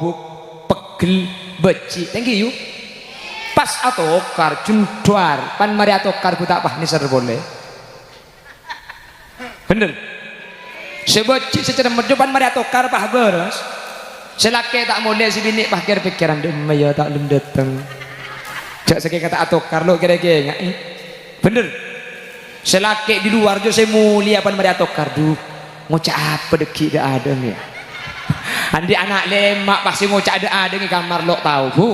buk pegel beci thank you pas atokar jundwar pan mari atokar ku tak pah nisar boleh bener sebeci secara merjupan mari atokar pah beres selake tak boleh si bini pah kira pikiran demaya tak lem datang jak sakit kata atokar lo kira-kira bener selake di luar jo saya mulia pan mari atokar du ngocak apa deki dak ada nih andi anak lemak pasti ngocak ada di kamar lo tahu bu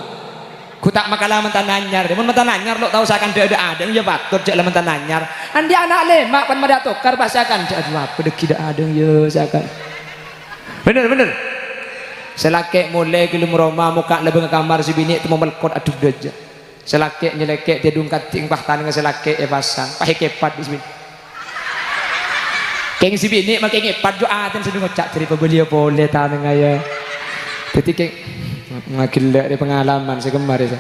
ku tak makalah mentan nanyar mun mentan nanyar lo tahu seakan ada ya batur jak mentan nanyar andi anak lemak pan mari atokar pasti akan aduh apa deki dak ada ya seakan bener selake mulai gelem roma muka lebeng kamar si bini temu melkot aduh daja selake nyeleke dia dungkat ting pah taneng selake pasang pahe kepat di sini keng si bini make ngepat jo aten sedung ngocak dari pembeli boleh taneng aya dadi keng ngagilek di pengalaman sekemar itu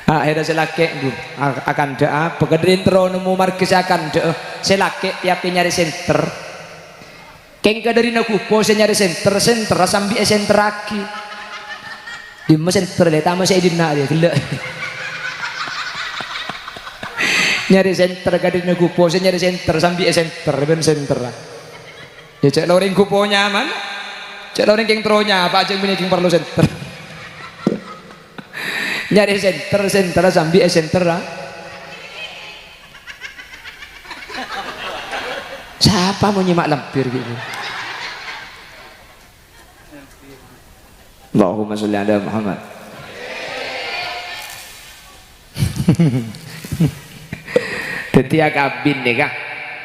akhirnya selake akan doa pegedrin tero nemu markis akan doa selake tiap nyari center keng kadari nakupo saya nyari center sambil center lagi di center le tama saya dina dia gelek nyari center kadari nakupo saya nyari center sambil center ben center ya cek loreng kupo nyaman cek loreng keng tronya apa aja bini keng perlu center nyari center sambil center siapa mau nyimak lampir gitu Allahumma sholli ala Muhammad dadi akabin nih kak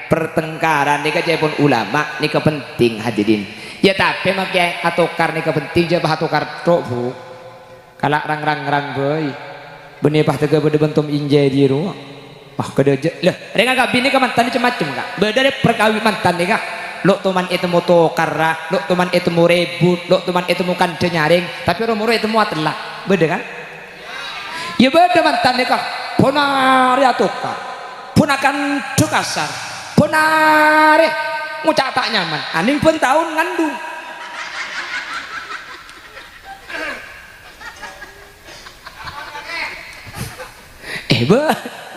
pertengkaran nih kak pun ulama nih penting hadirin ya tapi makai atokar nih penting jabah atokar tok bu kalak rang boy benih pah tega bede bentum injai di rumah wah kedeje lah dengan kabin ini kemantan macam-macam kak beda dari perkawin mantan nih kak lo teman itu mau tokar lo teman itu mau rebut lo teman itu mau kande nyaring tapi orang itu mau telak beda kan ya beda mantan nih kak ponari atokar ponakan kasar ponari ngucap tak nyaman aning pun tahun ngandung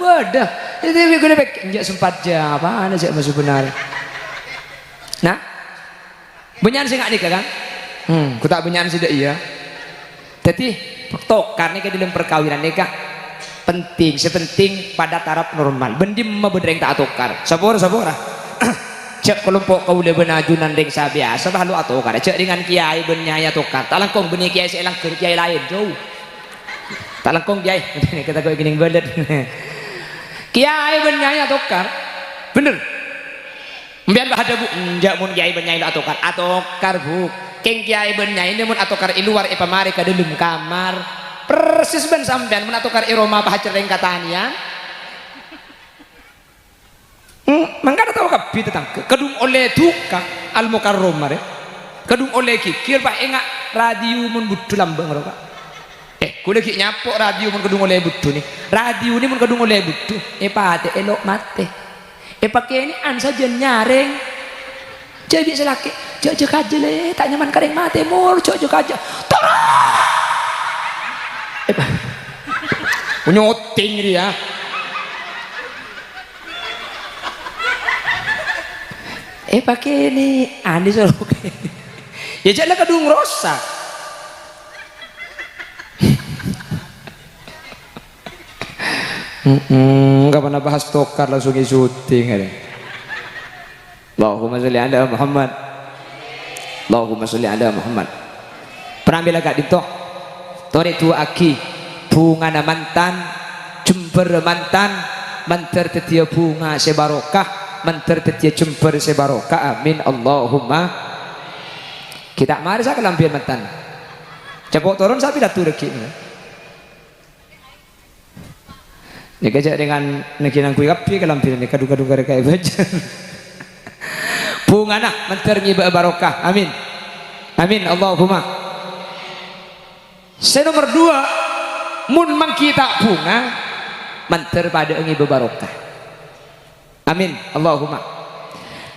beda itu gue lepek enggak sempat jam apa ada sih masuk benar nah benyan sih nggak nikah kan ku tak benyan sih deh iya jadi tokar nih dalam perkawinan nikah penting sepenting pada taraf normal bendim mabedreng tak tokar sabor cek kelompok kau le benajunan deng biasa bah lu atokar cek dengan kiai benyaya tokar tak langkong benih kiai selang ke kiai lain jauh tak langkong kiai kita kau gini belet kiai benyaya tokar bener mbian bah ada bu enjak mun kiai benyaya atokar bu keng kiai benyaya ini mun atokar luar pamari ka dalam kamar persis ben sampean mun atokar Roma bah cereng katanya mangka tahu kapi tentang kedung oleh tukang al mukarrom mare kedung oleh kikir bah enggak radio mun budu lambang roka kuda ki nyapok radio mun kedung oleh budu nih radio ini mun kedung oleh budu pate elok mate pakai ini an saja nyaring jadi selaki jauh kaje le tak nyaman kareng mate mur jauh kaje nyoting dia pakai ini andi solo ya jalan kedung rosak nggak pernah bahas tokar langsung syuting ada Allahumma sholli ala Muhammad Allahumma sholli ala Muhammad perambil agak ditok tori tua aki bunga na mantan jember mantan manter tetia bunga sebarokah manter tetia jember sebarokah amin Allahumma kita mari saya kelampian mantan cepok turun saya tidak turun ini ini kejak dengan nekinang kui kapi kelampiran ini kadung-kadung mereka baca bunga nah manter ngiba barokah amin amin Allahumma nomor 2 mun mangkita bunga manter pada ngiba barokah amin Allahumma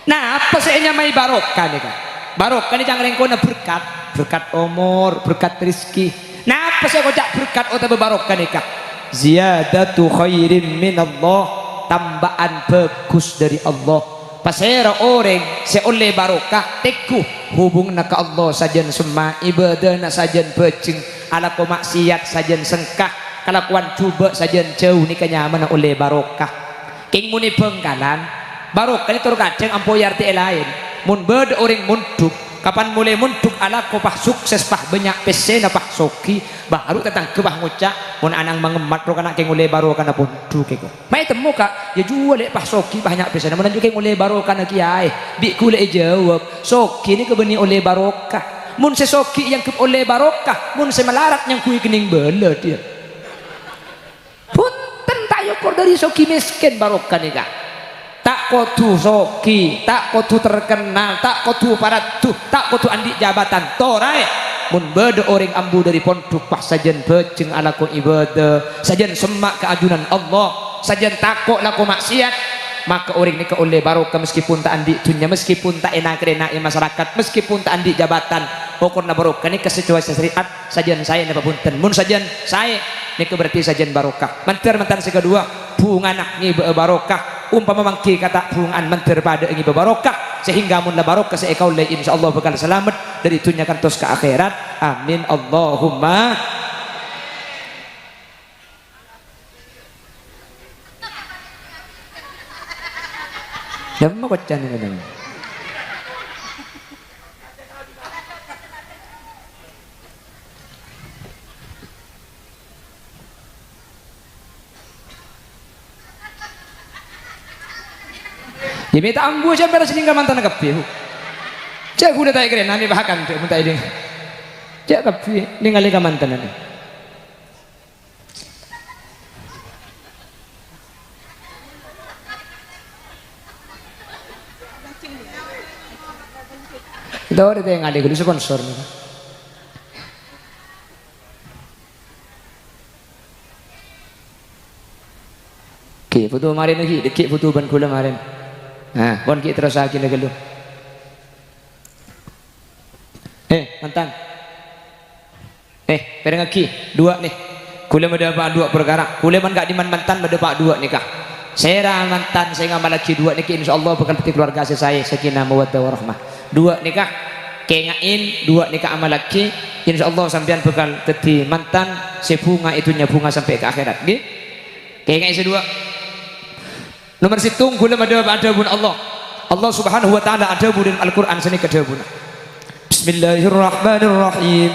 Nah, apa seenya mai barokah nih kan? Barokah nih jangan kena berkat, berkat umur, berkat rezeki. Nah, apa saya kocak berkat atau barokah nih kak? Ziyadatu khairin min Allah, tambahan bagus dari Allah. Pasera orang seoleh barokah teguh hubung nak Allah sajen semua ibadah nak sajen becing ala ko maksiat sajen sengkah kalakuan coba sajen jauh ni kenyaman oleh barokah. King muni bengkalan barokah ni terkadang ampoyar ti lain mun beda orang munduk kapan mulai munduk ala ko pah sukses pah banyak pesena pah soki baru tentang kebah ngucak mun anang mengemat ro kana king oleh barokah na punduk ko mai temu kak ya jual lek pah soki banyak pesena mun king oleh barokah na kiai bi kule jawab soki ni kebeni oleh barokah mun sesoki yang ke oleh barokah mun semelarat yang kui kening bela dia punten tayo kor dari soki miskin barokah ni kak tak kotu soki, tak kotu terkenal, tak kotu paratu, tak kotu andi jabatan torai mun beda orang ambu dari pondok pah sajen beceng ala ko ibadah sajen semak keajunan Allah sajen takok laku maksiat maka orang ini ke oleh barokah meskipun tak andi dunia meskipun tak enak-enak masyarakat meskipun tak andi jabatan pokoknya barokah ini kesesuaian syariat sajen saya napa punten mun sajen saya ini berarti sajen barokah mentar kedua bunga nak ngi barokah umpama mangki kata bungan mentir pada ngi barokah sehingga mun la barokah seekau le insyaallah bakal selamat dari dunia kantos ke akhirat amin Allahumma Dama kocan ni kadang. Ya minta ambu aja beres tinggal mantan kapi. Cak udah tak keren nani bahkan tu minta ini. Cak kapi tinggal lagi mantan nani. Dah ada yang ada gulu sponsor ni. Okay, foto kemarin lagi, dekik foto ban kula kemarin. Nah, pon kita terus lagi dulu. Mantan. Pereng lagi, dua nih. Kula mendapat dua perkara. Kula man gak diman mantan mendapat dua nikah. Saya mantan, saya ngamal lagi dua nikah. Insyaallah bakal peti keluarga saya sakinah mawaddah warahmah. Dua nikah, kengain dua nikah amal lagi. Insyaallah sampean bakal peti mantan sebunga itunya bunga sampai ke akhirat. Nggih. Kengain sedua. Nomor situng kula ada bun Allah subhanahu wa ta'ala ada bun Al-Quran sini kedabuna Bismillahirrahmanirrahim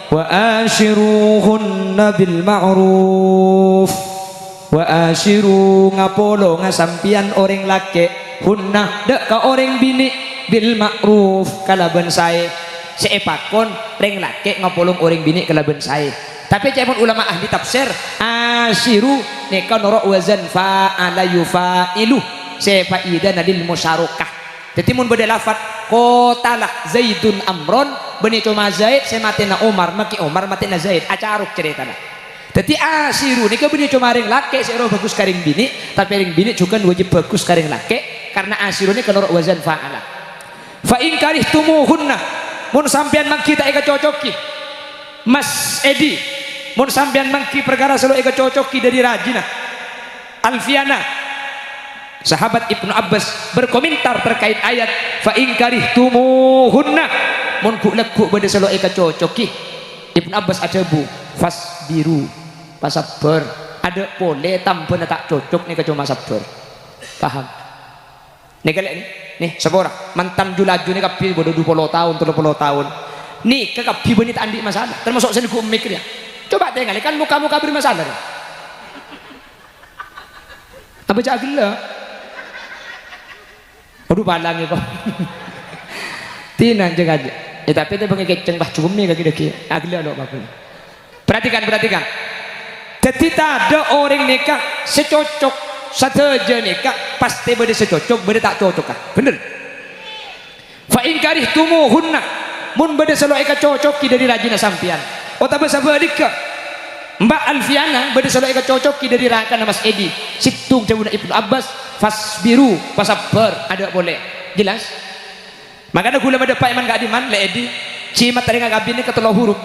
wa ashiruhunna bil ma'ruf wa ashiru ngapolo ngasampian orang laki hunna dak ka orang bini bil ma'ruf kalaban sae seepakon reng laki ngapolong orang bini kalaban sae tapi cahaya ulama ahli tafsir ashiru neka norok wazan fa'ala yufa'ilu sefa'idah nadil musyarakah jadi mun beda lafad kotalah Zaidun Amron beni cuma Zaid sematina Umar maki Umar matina Zaid acaruk ceritana jadi ashiru neka beni cuma ring laki seero bagus karing bini tapi ring bini juga wajib bagus karing laki karena ashiru neka norok wazan fa'ala fa'in karihtumuhunna mun sampean mangkita eka cocoki Mas Edi mun sampean mangki perkara selalu eka cocoki dari rajina Alfiana sahabat Ibnu Abbas berkomentar terkait ayat fa in karihtumuhunna mun ku lekuk bade selalu eka cocoki Ibnu Abbas ada bu fasbiru pasabar ada boleh tampun tak cocok nih cuma sabar paham nih kalian nih sepora mantan julaju nih kapi bodoh 20 tahun 30 tahun nih ke kapi benit andi masalah termasuk sini ku mikir ya coba tengok kan muka-muka bermasalah apa cak gila aduh palang kok tina jaga aja tapi itu pakai keceng bah cumi kaki deki agila lo apa perhatikan jadi ada orang nikah secocok saja nikah pasti beda secocok beda tak cocok kan bener fa in karihtumuhunna mun beda selalu eka cocoki dari rajina sampian otaba sabadika Mbak Alfiana beda selalu eka cocoki dari rakan Mas Edi situng jabuna Ibnu Abbas fasbiru pasabar ada boleh jelas. Makanya gula pada Pak Iman gak diman ledi cimat tadi nggak kabin ini ketelah huruf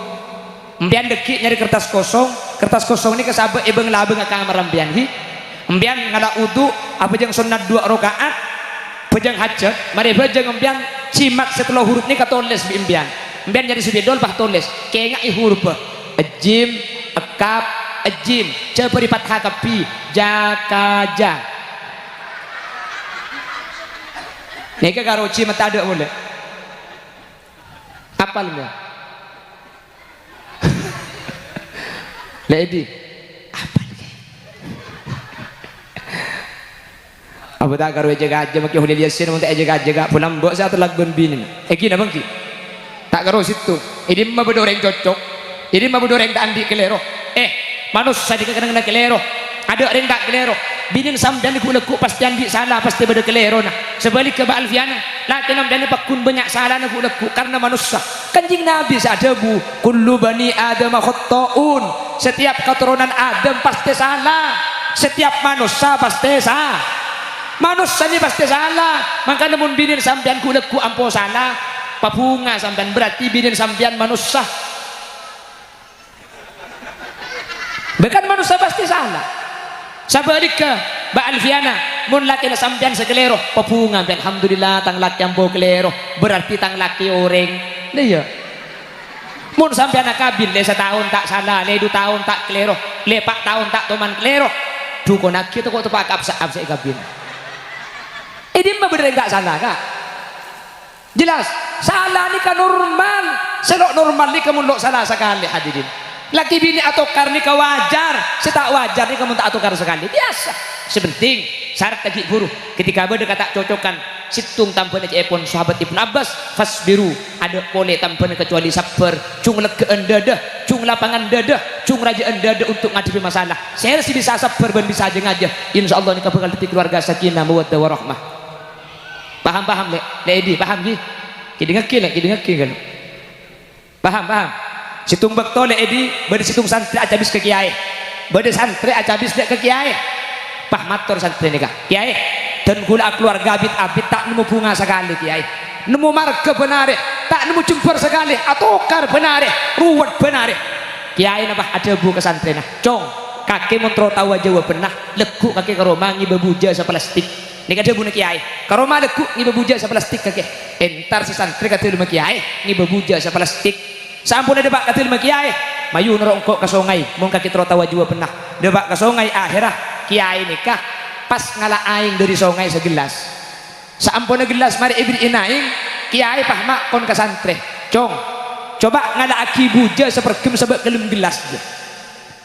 embian dekik nyari kertas kosong ini kesabe ibeng labe nggak kamar embian hi embian ngada udu apa jeng sunat 2 rakaat pejang hajat mari pejang embian cimat setelah huruf ini katoles bi embian nyari subidol pah toles kayak nggak huruf ejim ekap ejim ceperi fathah tapi jakaja neka karo cimat ada boleh apal ya lady apal ke apa tak karo jaga aja maki hulil yasin mun tak jaga pulang mbok sa lagun binin iki nabang ki tak karo situ ini mah bedoreng cocok ini mah bedoreng tak andi kelero manusia dikena kelero ada orang tak kelero binin sampean diku pasti andi salah pasti beda kelero nah sebalik ke Alfiana laki nam dan pakun banyak salah na leku karena manusia kanjing Nabi sadabu kullu bani adam khata'un setiap keturunan Adam pasti salah setiap manusia pasti salah manusia ini pasti salah maka namun binin sampean ku leku ampo salah papunga sampean berarti binin sampean manusia bukan manusia pasti salah sabalik ke Mbak Alfiana mun laki na sampean sekelero papunga alhamdulillah tang laki ambo kelero berarti tang laki orang iya mun sampean kabin le setahun tak salah le 2 tahun tak kelero le 4 tahun tak toman kelero duko nak kita kok tepak absa kabin ini mah bener enggak salah kak jelas salah ni kan normal selok normal ni kamu lok salah sekali hadirin laki bini atau karni ka wajar setak wajar ni kamu tak atukar sekali biasa sepenting syarat tadi guru ketika beda kata cocokan situng tampun aja epon sahabat Ibnu Abbas fasbiru ada boleh tampun kecuali sabar cung lega dadah cung lapangan dadah cung rajaan dadah untuk ngadepi masalah saya sih bisa sabar dan bisa aja ngajah insyaallah nikah bakal detik keluarga sakinah mawaddah warahmah paham lady paham gi kidengaki kan paham situng bekto lady bade situng santri aja bis ke kiai bade santri aja bis ke kiai pah matur santri nikah kiai dan gula keluarga abit tak nemu bunga sekali kiai nemu marga benare tak nemu jempur sekali atokar benare ruwet benare kiai napa ada bu ke santri nah cong kaki montro tahu aja wa benah legu kaki ke rumah ngibe buja sa plastik ini kada bu kiai ke rumah legu ngibe buja sa plastik kaki entar si santri kata lima kiai ngibe buja sa plastik sampun ada pak kata lima kiai mayu nerongkok ke sungai mun kaki tro tahu aja wa benah debak ke sungai akhirah kiai nikah pas ngalah aing dari sungai segelas saampuna gelas mari ibri inaing kiai pahmak kon ke santri cong coba ngalah aki buja sepergem sebab kelem gelas je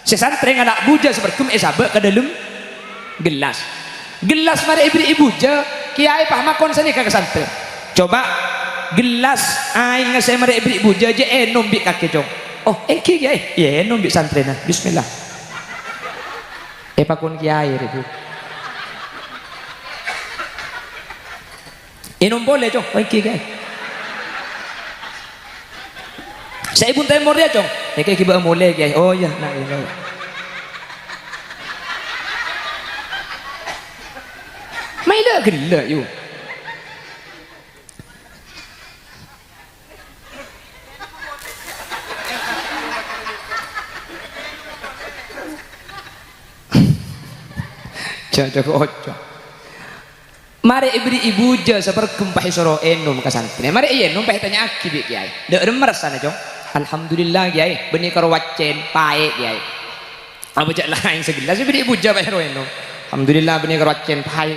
si santri ngalah buja sepergem sabak ke dalam gelas mari ibri buja kiai pahmak kon sani ke santri coba gelas aing ngasih mari ibri buja je enom bi kaki cong oh kiai ya enom bi santri nah bismillah pakun kiai ribu inum boleh cong oke guys saya pun temor dia cong kayak kiba boleh guys oh ya nah ya mai lah gila yuk cocok ocok mari ibri ibu je sepergem pahi soro enum ke santri mari iya enum pahi tanya aki bi kiai dek remer sana cong alhamdulillah kiai benih karo wacen pae kiai apa cak lain segelas ibri ibu je pahi soro enum alhamdulillah benih karo wacen pae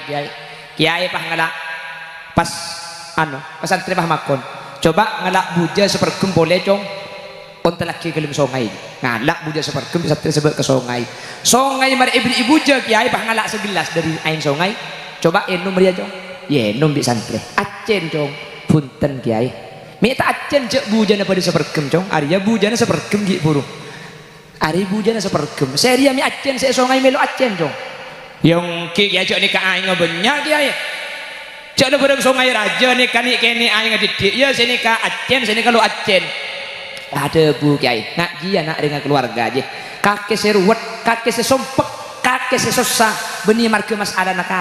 kiai pah ngalak pas pas santri pah makon coba ngalak buja sepergem boleh cong onta laki kelim songai ngalak buja sepergem santri sebut ke songai mari ibri ibu je kiai pah ngalak segelas dari ain songai coba enum dia cong ya enum di santri acen cong punten kiai minta acen cek bujana pada sepergem cong Arya bujana sepergem gi buru Ari bujana sepergem saya mi acen saya songai melu acen cong yang kiai cok ni ka aing banyak kiai cok ada pada songai raja ni kani kene aing didik ya sini ka acen sini kalau acen ada bu kiai nak dia nak dengan keluarga aja kakek seruwet kakek sesompek kakek kake sesusah beni marke masalah nak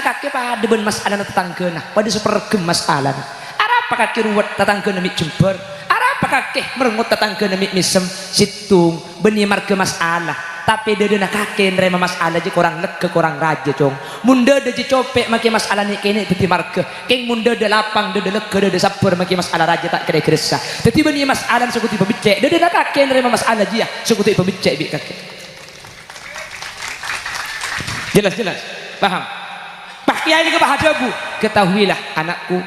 kake pada ben masalah tetangga pada sepergem masalah apa kake ruwet tetangga mik jember apa kake merengut tetangga mik misem situng beni marke masalah tapi dede nak kake nerima masalah je kurang lega kurang raja cong munda de je copek maki masalah ni kene beti marke keng munda de lapang de lega de sabar maki masalah raja tak kere keresa teti beni masalah suku tipe becek dede nak kake nerima masalah dia suku tipe becek bik kake jelas paham Pak Kiai ini kebahagiaan ketahuilah anakku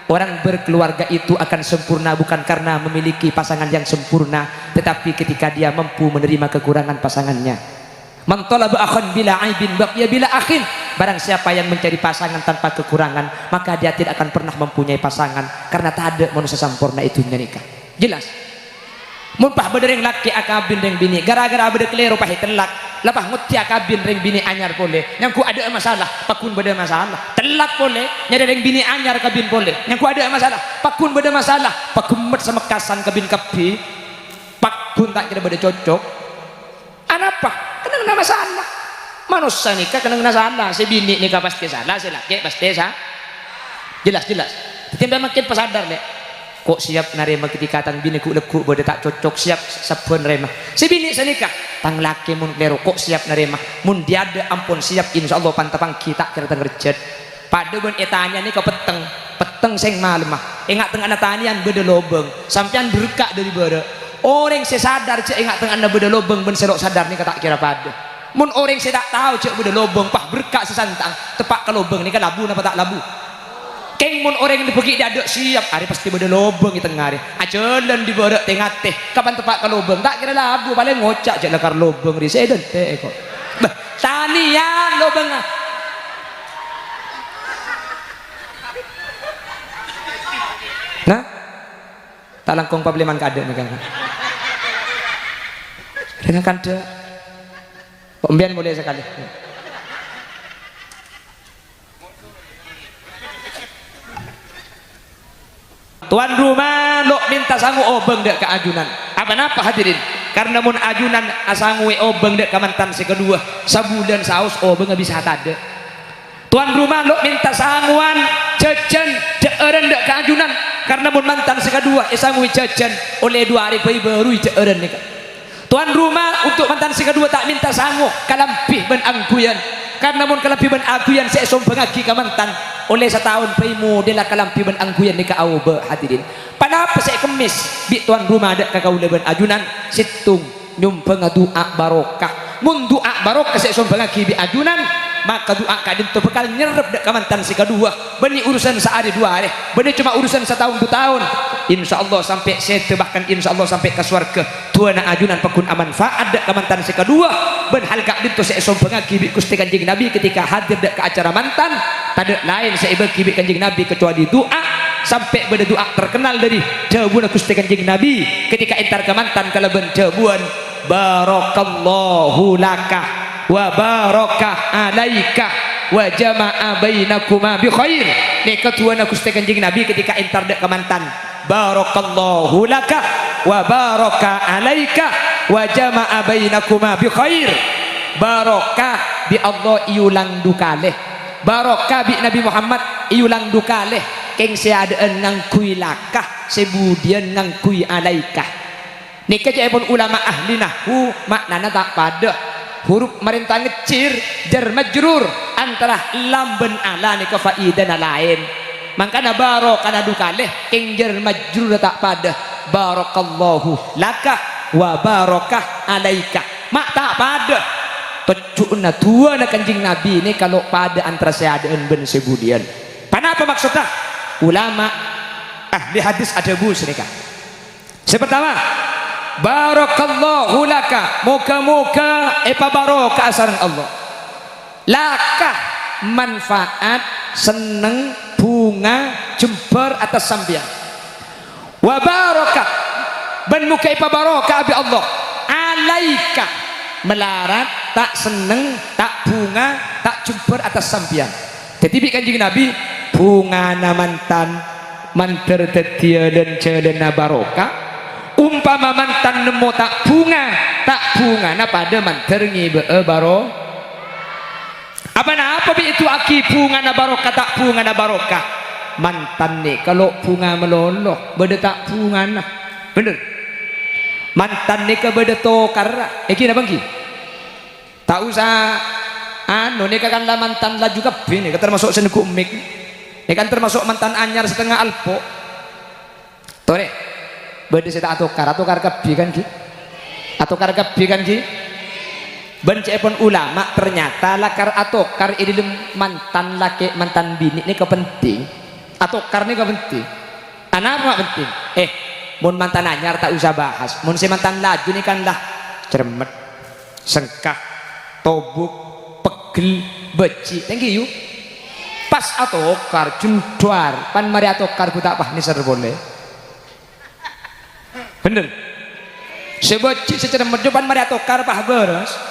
orang berkeluarga itu akan sempurna bukan karena memiliki pasangan yang sempurna tetapi ketika dia mampu menerima kekurangan pasangannya. Man talaba akhan bila aibin baqiya bila akhin. Barang siapa yang mencari pasangan tanpa kekurangan maka dia tidak akan pernah mempunyai pasangan karena tak ada manusia sempurna itu nikah. Jelas? Mun pah bedereng laki akabin reng bini gara-gara bede kelero pah telak lapah nguti akabin reng bini anyar boleh yang ku ada masalah pakun bede masalah telak boleh nyada reng bini anyar kabin boleh yang ku ada masalah pakun bede masalah pakumet sama kasan kabin kapi pakun tak kira bede cocok anapa kena masalah manusia nikah kena masalah si bini nikah pasti salah si laki pasti salah jelas tiba makin pesadar deh kok siap narema ketika tang bini ku lekuk bode tak cocok siap sabun rema si bini senikah tang laki mun klero kok siap narema mun dia ada ampun siap insyaallah pantapang kita kira tang rejet pada ben etanya ni ke peteng sing malemah ingat tengah tanian bede lobeng sampean berkak dari bede orang sesadar cek ingat tengah bede lobeng ben serok sadar ni kata kira pada mun orang sedak tahu cek bede lobeng pah berkak sesantang tepak ke lobeng ni kan labu napa tak labu keng mun orang yang pergi dia ada siap hari pasti beda lobeng di tengah hari ajalan di bawah tengah teh kapan tepat ke lobeng tak kira labu paling ngocak je lekar lobeng di sedon teh kok tanian lobeng nah tak langkong pableman kade nih kan dengan kade pembian boleh sekali tuan rumah lo minta sangu obeng dek ke ajunan apa hadirin karena mun ajunan asangu obeng dek ke mantan si kedua sabulan saus obeng bisa tade tuan rumah lo minta sanguan jajan deeren dek ke ajunan karena mun mantan si kedua sangu jajan oleh 2 hari baru deeren nih tuan rumah untuk mantan si kedua tak minta sangu kalampih ben angguyan karena mun kalampih ben angguyan saya sombong lagi ke mantan oleh setahun paimu dia lah kalampi ben angguyan ni ka auba hadirin panapa saya kemis bi tuan rumah ada ka kaula ben ajunan situng nyumpeng doa barokah mun doa barokah saya sombong lagi bi ajunan maka doa kadin tu bekal nyerep dek kamantan si kedua beni urusan sehari 2 hari beni cuma urusan setahun 2 tahun insyaallah sampai saya bahkan insyaallah sampai ke surga tuan ajunan pakun aman faat dek kamantan si kedua ben hal kadin tu saya sombong lagi bi Gusti Kanjeng Nabi ketika hadir dek ke acara mantan tak lain saya bagi Kanjeng Nabi kecuali doa sampai berdoa terkenal dari jawaban Gusti Kanjeng Nabi ketika entar ke mantan kalau ben jawaban barakallahu laka wa barakah alaika wa jama'a bainakuma bi khair ni ketuana Gusti Kanjeng Nabi ketika entar dek ke mantan barakallahu laka wa barakah alaika wa jama'a bainakuma bi khair barakah bi Allah iulang dukaleh barokah bi Nabi Muhammad iulang dukaleh keng seadaan ngangkui lakah sebudian ngangkui alaikah nikah pun ulama ahli nahwu maknana tak pada huruf merintah ngecir jar majrur antara lam ben ala nikah faidana lain makana barokah dukaleh keng jar majrur tak pada barakallahu lakah wa barakah alaikah mak tak pada tecukna tuana Kanjeng Nabi ini kalau pada antara seadaan ben sebudian panapa maksudnya ulama ahli hadis ada bus mereka pertama barakallahu laka moga-moga barokah asaran Allah laka manfaat seneng bunga jember atas sambian wa barakah ben muka barokah abi Allah alaika melarat tak seneng tak bunga tak jember atas sambian jadi Kanjeng Nabi bunga mantan manter tetia dan celana barokah umpama mantan nemu tak bunga na pada manter ngibe Apa bi itu aki bunga na barokah tak bunga na barokah. Mantan nih kalau bunga meloloh beda tak bunga nah. Bener. Mantan nih ke beda tokar. Kira bangki. Tak usah anu nih kan lah mantan lah juga bini termasuk seneguk mik. Ini kan termasuk mantan anyar setengah alpo. Tuh nih. Beda saya atokar kebi kan ki. Atokar kebi kan ki. Bencepon ulama ternyata lakar atokar ini mantan laki mantan bini ini kepenting. Atokar ini kepenting. Apa penting? Mun mantan anyar tak usah bahas. Mun si mantan laju ini kan lah cermet, sengkak, tobuk, pegel, beci. Thank you. Pas atokar jundwar pan mari atokar ku tak pah ni ser boleh. Bener. Sebeci secermet pan mari atokar pah beres.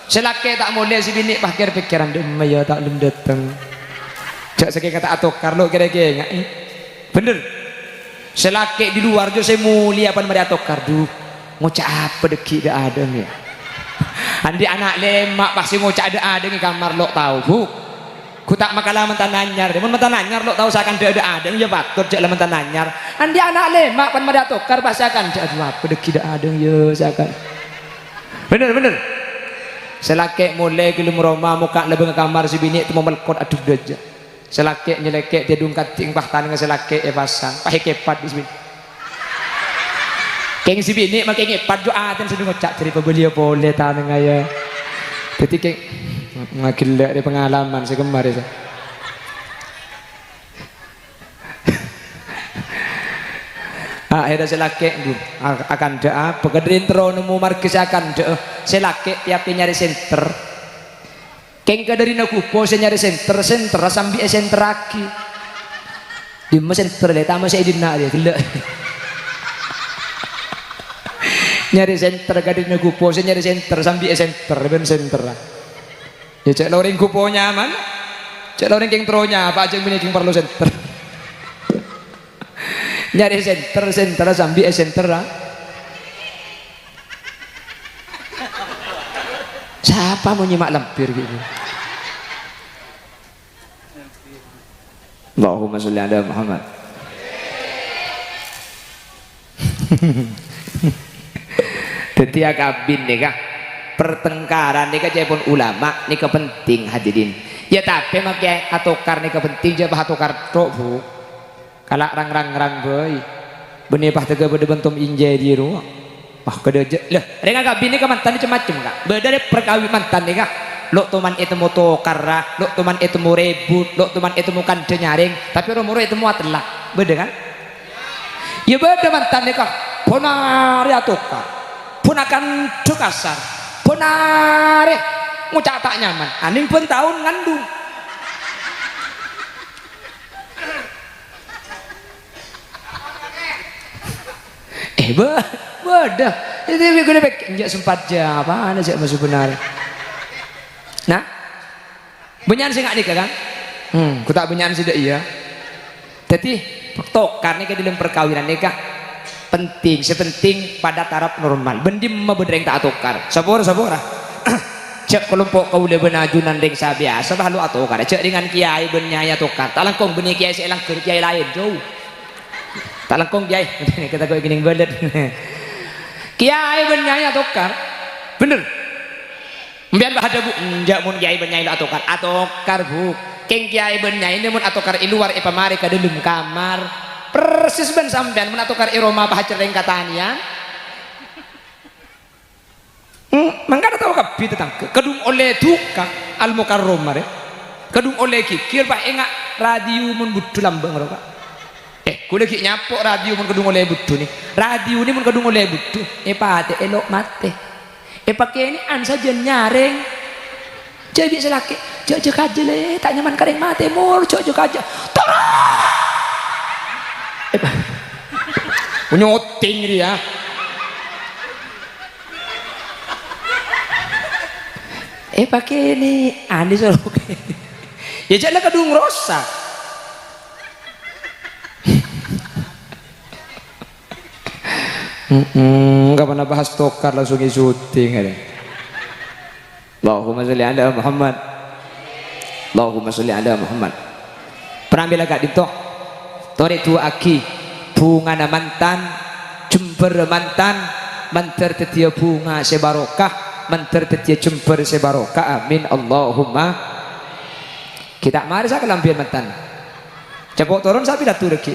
Selake tak boleh si bini pakir pikiran demai ya tak lem datang. Jak sekali kata atokar lo kira-kira bener. Selake di luar jo saya mulia pan mari atokar duh. Ngocak apa deki dak ada ya. Andi anak lemak pasti ngocak ada di kamar lo tahu. Ku tak makalah mantan anyar. Mun mantan anyar lo tahu seakan ada ya batur jak mantan anyar. Andi anak lemak pan mari atokar pasti akan aduh apa deki dak ada ya seakan. Bener. Selake mulai gelem roma muka lebeng kamar si bini itu melkot aduh daja. Selake nyeleke dia dungkat ting pahtan dengan selake pasang pakai kepat di sini. Keng si bini makai kepat jo aten sedang ngocak dari pembeli boleh taneng aya. Jadi keng ngagilek di pengalaman si kemarin. Akhirnya selake akan daa pegedrin tero nemu markis akan daa selake tiap nyari senter keng kadari nakupo saya nyari senter sambil senter aki di senter le tama saya dina dia gila nyari senter kadari nakupo saya nyari senter sambil senter ben senter ya cek loring kupo nyaman cek loring keng tronya apa aja bini keng perlu senter nyari senter sambil senter siapa mau nyimak lampir gitu. Allahumma sholli ala Muhammad. Dadi akabin nih kak pertengkaran nih kak pun ulama nih penting hadirin ya tapi makai atokar nih penting jabah atokar tok bu kalak rang boy benih pah tega bede bentum injai di rumah pah kedeje lah dengan kabin ini mantan ini macam-macam kak beda dari perkawin mantan nih kak lo teman itu mau tokar lo teman itu mau rebut lo teman itu mau kan nyaring tapi rumah itu mau telak beda kan ya beda mantan nih kak ponari atokar ponakan kasar ponari ngucap tak nyaman aning pun tahun ngandung beda itu gue lebih enggak sempat jam apa ada sih masuk benar nah bunyian sih nggak nikah kan ku tak bunyian sih iya jadi tokar nih ke dalam perkawinan nikah penting sepenting pada taraf normal bendim mabedreng tak tokar sabor cek kelompok kau le benajunan deng biasa bah lu atokar cek dengan kiai benyaya tokar tak langkong benih kiai selang ke kiai lain jauh tak langkong kiai kita kau gini belet kiai benyaya tokar bener mbian bah ada bu njak mun kiai benyaya atokar bu keng kiai benyaya ini mun atokar luar pamari ka dalam kamar persis ben sampean mun atokar Roma bah cereng katanian mangka tahu kapi tentang kedung oleh tukang al mukarrom mare kedung oleh kikir bah enggak radio mun budu lambang roka kuda ki nyapok radio mun kedung oleh budu nih radio ini mun kedung oleh budu pate elok mate pakai ini an saja nyaring jadi selaki jauh kaje le tak nyaman kareng mate mur jauh kaje nyoting dia pakai ini andi solo ya jangan kedung rosak nggak pernah bahas tokar langsung syuting ada Allahumma sholli ala Muhammad Allahumma sholli ala Muhammad. Perambil agak dito tore tu aki bunga na mantan jember mantan manter tetia bunga sebarokah manter tetia jember sebarokah amin Allahumma. Kita mari saya kelampian mantan cepok turun sapi datu reki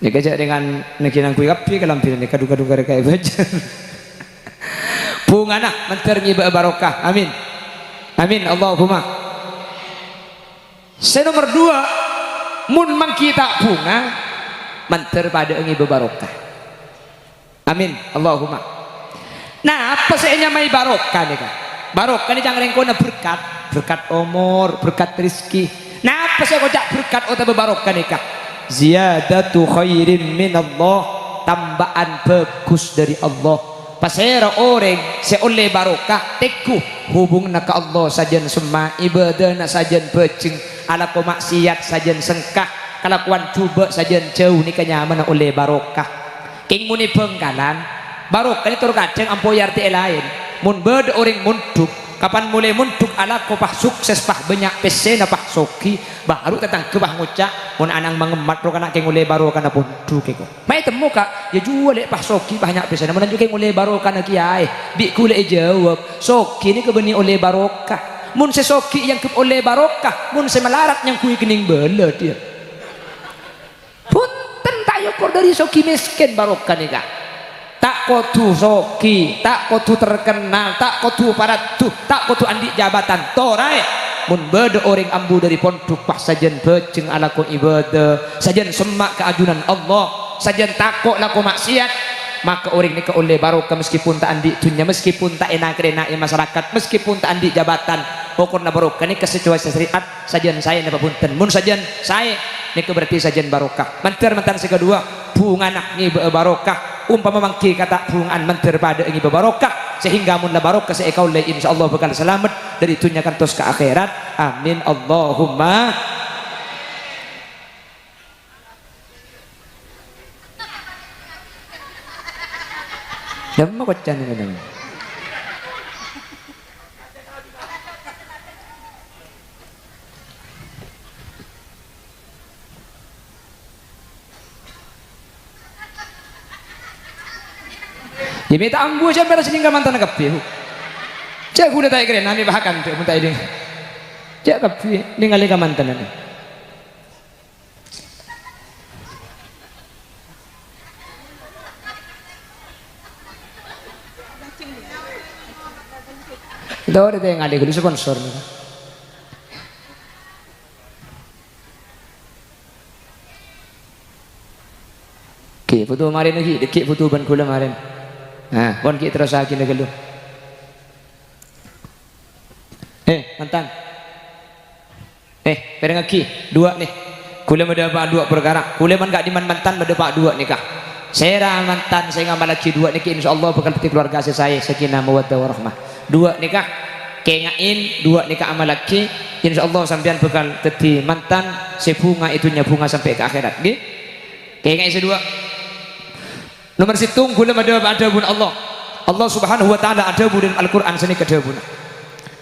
ini kejak dengan nekinang kui kapi kelampian ini kadu-kadu kayak baca bunga nah manter ngiba barokah amin amin Allahumma. Saya nomor 2 mun mangkita bunga manter pada engi barokah amin Allahumma. Nah apa saya nyamai barokah nih kan barokah ini jangan rengkona berkat umur berkat rezeki. Nah apa saya kocak berkat atau barokah nih kak ziyadatu khairin minallah tambahan bagus dari Allah. Pasera orang seoleh barokah teguh hubung nak Allah sajen semua ibadah nak sajen becing ala ko maksiat sajen sengkah kalakuan coba sajen jauh ni kenyaman oleh barokah. King muni bengkalan barokah ni tur kaceng ampoyar ti lain mun bed orang munduk kapan mulai munduk ala ko pah sukses pah banyak pesena pah soki baru tentang kebah ngucak mun anang mengemat ro kana king oleh barokah na pundu keko mai temu kak ya jual lek pah soki banyak pesena mun king oleh barokah na kiai bi kule jawab soki ni kebeni oleh barokah mun sesoki yang ke oleh barokah mun semelarat yang kui kening bela dia punten tak yukur dari soki miskin barokah ni kak tak kotu soki tak kotu terkenal tak kotu paratu tak kotu andi jabatan torai mun beda orang ambu dari pondok pah sajen beceng ala ko ibadah sajen semak keajunan Allah sajen takok laku maksiat maka orang ini ke oleh barokah meskipun tak andi dunia meskipun tak enak-enak masyarakat meskipun tak andi jabatan pokoknya barokah ini kesesuaian syariat sajen saya napa punten mun sajen saya ini berarti sajen barokah mantan kedua bunga nak ngi barokah umpama mangki kata bungaan manter pada ngi barokah sehingga mun la barokah seekau le insyaallah bakal selamat dari dunia kantos ke akhirat amin Allahumma. Damma kocan ini dong. Ya minta ambu aja beres sehingga mantan kapi. Cak udah tak keren nanti bahkan tu minta ini. Cak kapi ningali ka mantan nanti. Dah ada yang ngali kudu sponsor ni. Ki foto kemarin lagi, dikit foto ban kula kemarin. Nah, pon kita terus lagi negelu. Mantan. Pereng lagi, 2 nih. Kula mendapat 2 perkara. Kula man gak diman mantan mendapat 2 nikah. Saya mantan saya ngamal lagi 2 nikah insyaallah bakal peti keluarga saya sakinah mawaddah warahmah. 2 nikah kenyain 2 nikah amal lagi insyaallah sampean bakal teti mantan sebunga itunya bunga sampai ke akhirat nggih. Kenyain sedua. Nomor situng kula adabun Allah subhanahu wa ta'ala adabu dalam Al-Quran sini kadabuna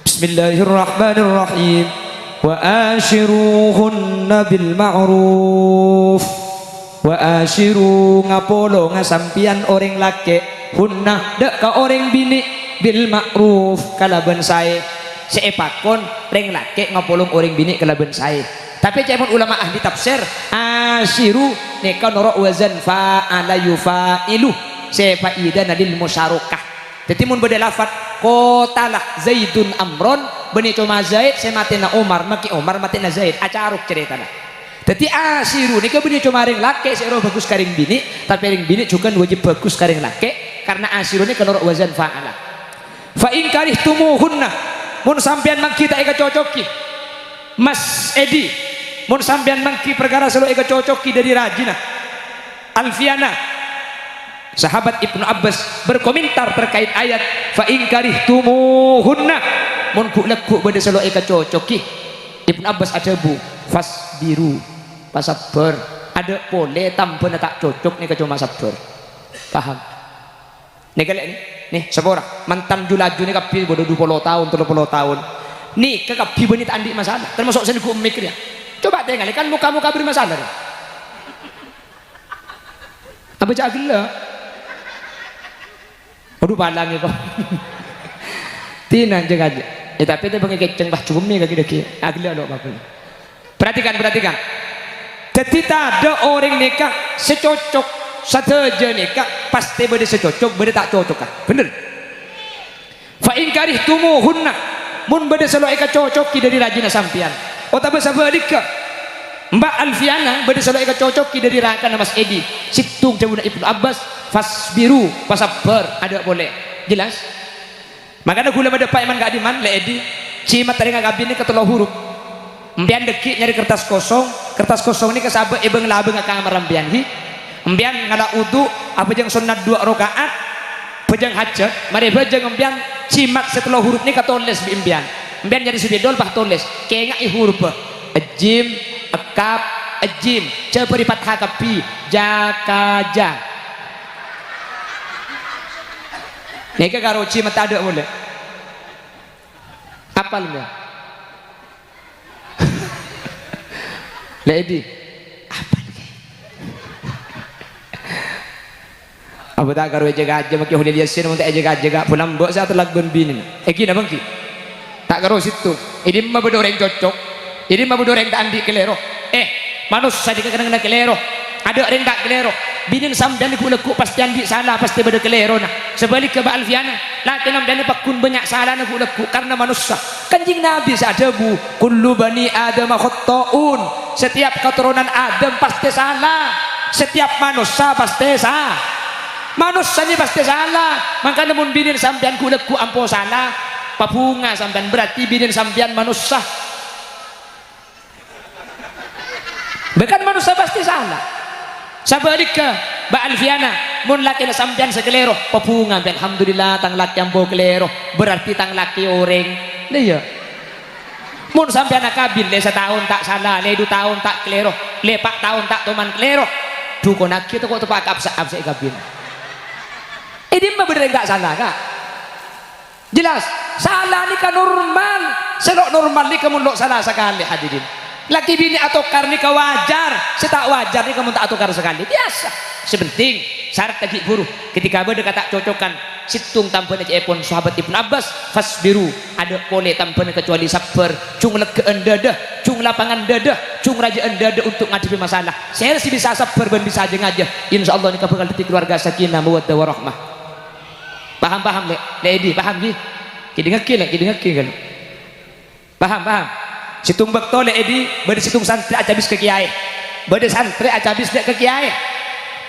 bismillahirrahmanirrahim wa ashiruhunna bil ma'ruf wa ashiru ngapolo ngasampian orang laki hunna dak ka orang bini bil ma'ruf kalaban sae seepakon reng laki ngapolong orang bini kalaban sae tapi cahaya ulama ahli tafsir ashiru neka norok wazan fa'ala yufa'ilu sefa'idah nadil musyarakah jadi mun beda lafad kotalah Zaidun Amron beni cuma Zaid sematina Umar maki Umar matina Zaid acaruk ceritana jadi ashiru neka beni cuma ring laki seero bagus karing bini tapi ring bini juga wajib bagus karing laki karena ashiru neka norok wazan fa'ala fa'in karihtumuhunna mun sampean mangkita eka cocoki Mas Edi mun sampean mangki perkara selalu eka cocoki dari rajina Alfiana sahabat Ibnu Abbas berkomentar terkait ayat fa in karihtumuhunna mun ku lekuk bade selalu eka cocoki Ibnu Abbas ada bu fasbiru pasabar ada boleh tambah tak cocok nih cuma sabar paham nih kalian nih sepora mantan julaju nih kapi bodoh 20 tahun 30 tahun nih ke kapi benit andi masalah termasuk sini ku mikir ya coba tengok kan muka-muka bermasalah ya. Apa cakil lah aduh palang kok tina jaga aja tapi itu pakai keceng bah cumi kaki-kaki agila lo apa perhatikan ketika ada orang nikah secocok saja nikah pasti beda secocok beda tak cocok kan bener fa in karihtumuhunna mun beda selalu eka cocoki dari rajina sampian otak sabadika Mbak Alfiana beda selalu eka cocoki dari rakan Mas Edi situng cabuna Ibnu Abbas fasbiru pasabar ada boleh jelas makanya gula pada Pak Iman gak diman le Edi cimat tadi nggak kabin ini ketelah huruf mbian dekik nyari kertas kosong ini kesabak ibeng labeng ke kamar mbian hi mbian ngala udu apa jeng sunat 2 rakaat pejang hajat mari pejang mbian cimat setelah huruf ini katoles mbian jadi subidol pah toles kayak nggak huruf ejim ekap ejim ceperi fathah kapi jakaja neka karo cimat ada boleh apal ya Lady apa nih apa tak karo jaga aja makin hulia liasin untuk jaga pulang bawa saya terlagun binin gini bang ki tak karo situ ini mah bedoreng cocok ini mah bedoreng tak andi kelero manusia di kena kelero ada orang tak kelero binin sampean ku lekuk pasti andi salah pasti beda kelero nah sebalik ke Alfiana laki nam dan pakun banyak salah na ku lekuk karena manusia kanjing Nabi sadabu kullu bani adam khata'un setiap keturunan Adam pasti salah setiap manusia pasti salah manusia ini pasti salah makanya mun binin sampean ku lekuk ampo salah papunga sampean berarti binin sampean manusia bukan manusia pasti salah sabarika Mbak Alfiana mun laki na sampean sekelero papunga alhamdulillah tang laki ampo kelero berarti tang laki orang iya mun sampean kabin le setahun tak salah le 2 tahun tak kelero le 4 tahun tak toman kelero duko nak kita kok tepak absa kabin ini mah bener enggak salah kak jelas salah ni kan normal selok normal ni kamu lok salah sekali hadirin laki bini atau karni ka wajar setak wajar ni kamu tak atukar sekali biasa sebenting syarat tadi guru ketika beda kata cocokan situng tampan aja epon sahabat Ibnu Abbas fasbiru ada boleh tampan kecuali sabar cung legeen dadah cung lapangan dadah cung rajaan dadah untuk ngadepi masalah saya sih bisa sabar dan bisa aja ngajah insyaallah nikah bakal detik keluarga sakinah mawaddah warahmah paham Lady paham gi kidengeki kan paham situng bekto Lady bade situng santri aja bis ke kiai bade santri aja bis ke kiai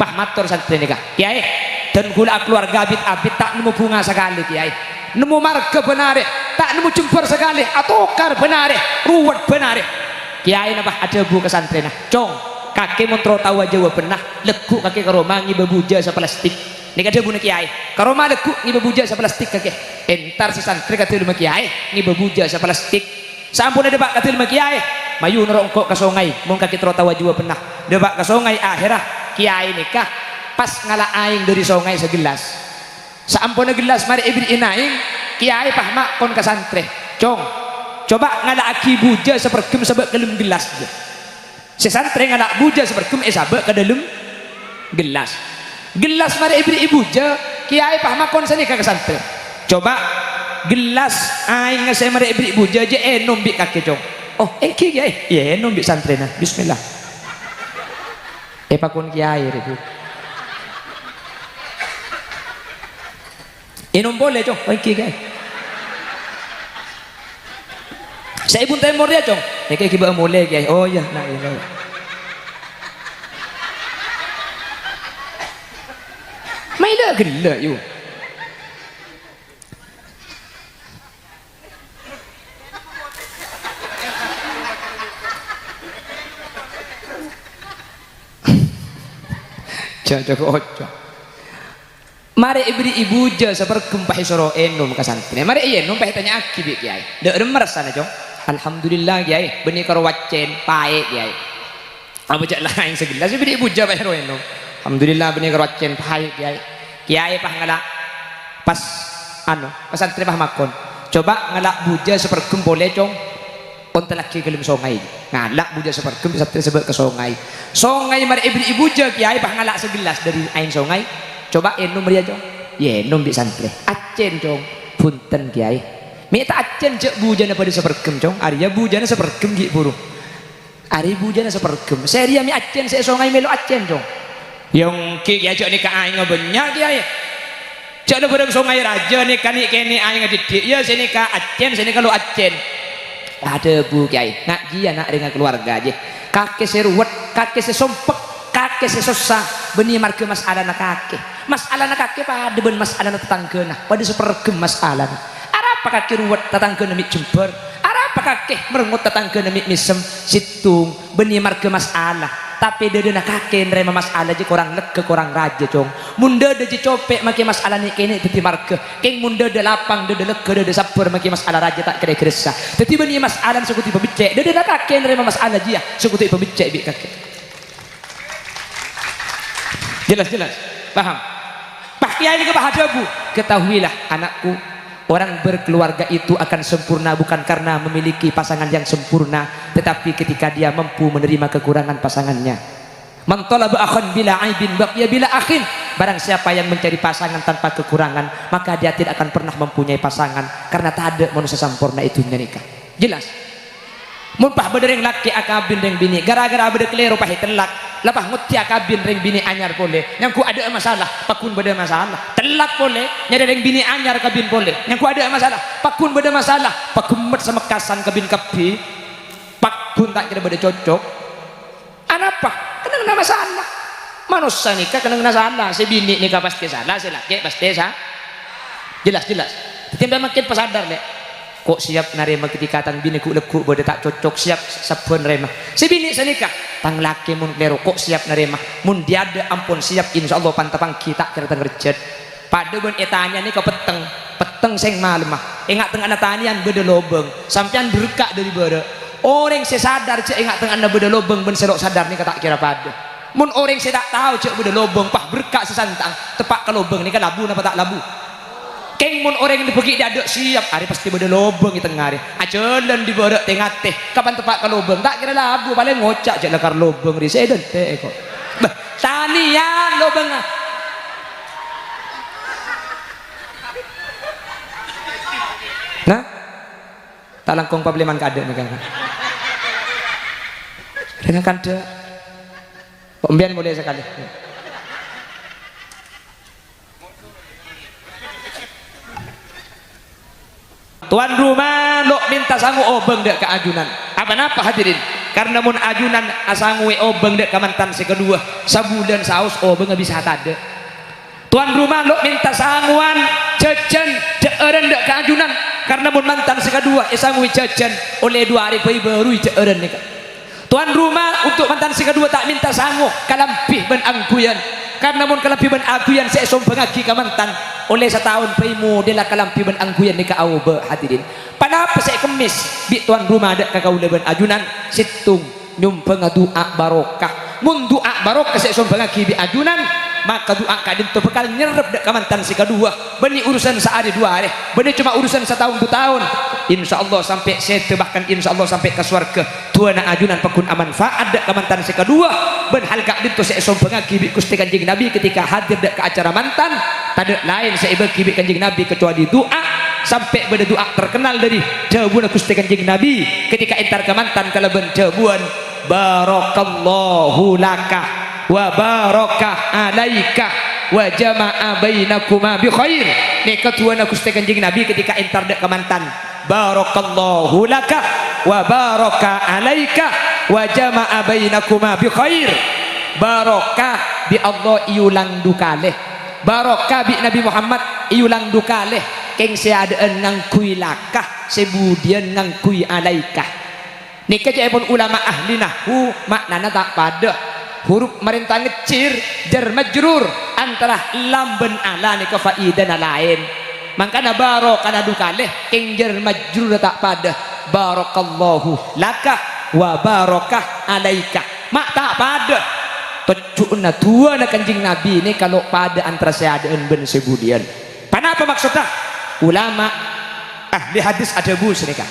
pah matur santri nikah kiai dan gula keluarga abit tak nemu bunga sekali kiai nemu marga benare tak nemu jempur sekali atokar benare ruwet benare kiai napa ada bu kesantren cong kaki montro tahu aja wa pernah lekuk kaki karoma ngiba buja sa plastik ini ada bu kiai karoma lekuk ngiba buja sa plastik kaki entar si santri kata lima kiai ngiba buja sa plastik sampun ada pak kata lima kiai mayu nerongkok ke sungai mau kaki tro tahu aja wa pernah debak ke sungai akhirah kiai nikah pas ngalah aing dari sungai segelas saampun gelas mari ibri inaing kiai pahmak kon ke santre cong coba ngalah aki buja sepergem sebab kelem gelas si santre ngalah buja sepergem sabak ke dalam gelas mari ibri buja kiai pahmak kon sani ke santre coba gelas aing ngasih mari ibri buja je enom bi kaki cong oh kiai ya enom bi santre nah bismillah pakun kiai ribu Inum boleh cong, oke guys. Saya pun temor dia cong. Kayak kiba boleh guys. Oh ya, nah ya. Maila gila you. Cocok. Mari ibri ibu je seperti kumpahi soro enom kasantri. Mari iya enom pahe tanya aki bi kiai. Dek remer sana jong. Alhamdulillah kiai. Beni karo wacen pae kiai. Apa cak lain segelas ibri ibu je pahe soro enom. Alhamdulillah beni karo wacen pae kiai. Kiai pah ngala pas pesantren bah makon coba ngalak buja sepergem boleh cong onta laki kelim songai ngalak buja sepergem pesantren sebut ke songai mari ibu buja kiai bah ngalak segelas dari ain songai coba enum dia cong ye enum di santren acen cong punten kiai minta acen cek bujana pada sepergem cong Arya bujana sepergem gi buru Ari bujana sepergem seria mi acen se songai melu acen cong yang ki kiai cok ni ka aing banyak kiai cok ada barang songai raja ni kan kene aing didik ya sini ka acen sini kalau acen ada bu kiai ngaji anak dengan keluarga aja kakek seruwet kakek sesompek kakek sesusah beni marke masalah nak kakek pada ben masalah tetangga nah pada sepergem masalah apa kakek ruwet tetangga nemik jember apa kakek merengut tetangga nemik misem situng beni marke masalah tapi dia nak kakek nerima masalah je korang lega korang raja cong munda dia je copek maki masalah ni kene teti marke keng munda dia lapang dia lega dia sabar maki masalah raja tak kena keresa teti beni masalah suku tiba becek dia nak kakek nerima masalah je suku tiba becek bi kakek jelas paham pak kiai ni ke bahasa bu ketahuilah anakku orang berkeluarga itu akan sempurna bukan karena memiliki pasangan yang sempurna tetapi ketika dia mampu menerima kekurangan pasangannya man talaba akhan bila aibin baqiya bila akhin barang siapa yang mencari pasangan tanpa kekurangan maka dia tidak akan pernah mempunyai pasangan karena tak ada manusia sempurna itu nikah jelas mun pah bedereng laki akabin reng bini gara-gara bede kelero pah telak lapah nguti akabin reng bini anyar boleh yang ku ada masalah pakun bede masalah telak boleh nyada reng bini anyar kabin boleh yang ku ada masalah pakun bede masalah pakumet sama kasan kabin kapi pakun tak kira bede cocok anapa kena masalah manusia nikah kena masalah si bini nikah pasti salah si laki pasti salah jelas tiba makin pasadar deh kok siap narema ketika tang bini ku lekuk bode tak cocok siap sabun rema si bini senikah tang laki mun klero kok siap narema mun dia ada ampun siap insyaallah pantapang kita kira tang recet pada ben etanya ni ke peteng seng malemah ingat tengah tanian bede lobeng sampean berkak dari bede orang sesadar cek ingat tengah bede lobeng ben selok sadar ni kata kira pada mun orang saya tak tahu cek bede lobeng pah berkak sesantang tepak ke lobeng ni kan labu napa tak labu keng mun orang yang pergi dia ada siap hari pasti beda lobeng di tengah hari ajalan di bawah tengah teh kapan tepat ke lobeng tak kira labu paling ngocak je lekar lobeng di saya dan teh kok tanian lobeng nah tak langkong pableman kade nih kan dengan kade pembian boleh sekali tuan rumah lo minta sangu obeng dek ke ajunan apa hadirin karena mun ajunan asangu obeng dek ke mantan si kedua sabulan saus obeng bisa tade tuan rumah lo minta sanguan jajan deeren dek ke ajunan karena mun mantan si kedua sangu jajan oleh 2 hari baru deeren nih tuan rumah untuk mantan si kedua tak minta sangu kalampih ben angkuyan karena mun kalampih ben angkuyan saya sombong lagi ke mantan oleh setahun paimu dia lah kalampi ben angkuyan ni ka aube hadirin panapa saya kemis bi tuan rumah ada ka kaula ben ajunan situng nyumpeng doa barokah mun doa barokah saya sombong lagi bi ajunan maka doa kadin tu bekal nyerep dek kamantan si kedua beni urusan sehari 2 hari beni cuma urusan setahun 2 tahun insyaallah sampai saya bahkan insyaallah sampai ke surga tuan ajunan pakun aman faat dek kamantan si kedua ben hal kadin tu saya sombong lagi bi Gusti Kanjeng Nabi ketika hadir dek ke acara mantan tak lain saya bagi Kanjeng Nabi kecuali doa sampai pada doa terkenal dari jawaban Gusti Kanjeng Nabi ketika entar ke mantan kalau ben jawaban barakallahu laka wa barakah alaika wa jama'a bainakuma bi khair ni ketuana Gusti Kanjeng Nabi ketika entar dek ke mantan barakallahu laka wa barakah alaika wa jama'a bainakuma bi khair barakah bi Allah iulang dukaleh barokah bi Nabi Muhammad iulang dukaleh keng seadaan ngangkui lakah sebudian ngangkui alaikah nikah pun ulama ahli nahwu maknana tak pada huruf merintah ngecir jar majrur antara lam ben ala nikah faidana lain makana barokah dukaleh keng jar majrur tak pada barakallahu lakah wa barakah alaikah mak tak pada tujuanna tuana Kanjeng Nabi ini kalau pada antara seadaan ben sebudian pana Apa maksudnya? Ulama ahli hadis ada mereka.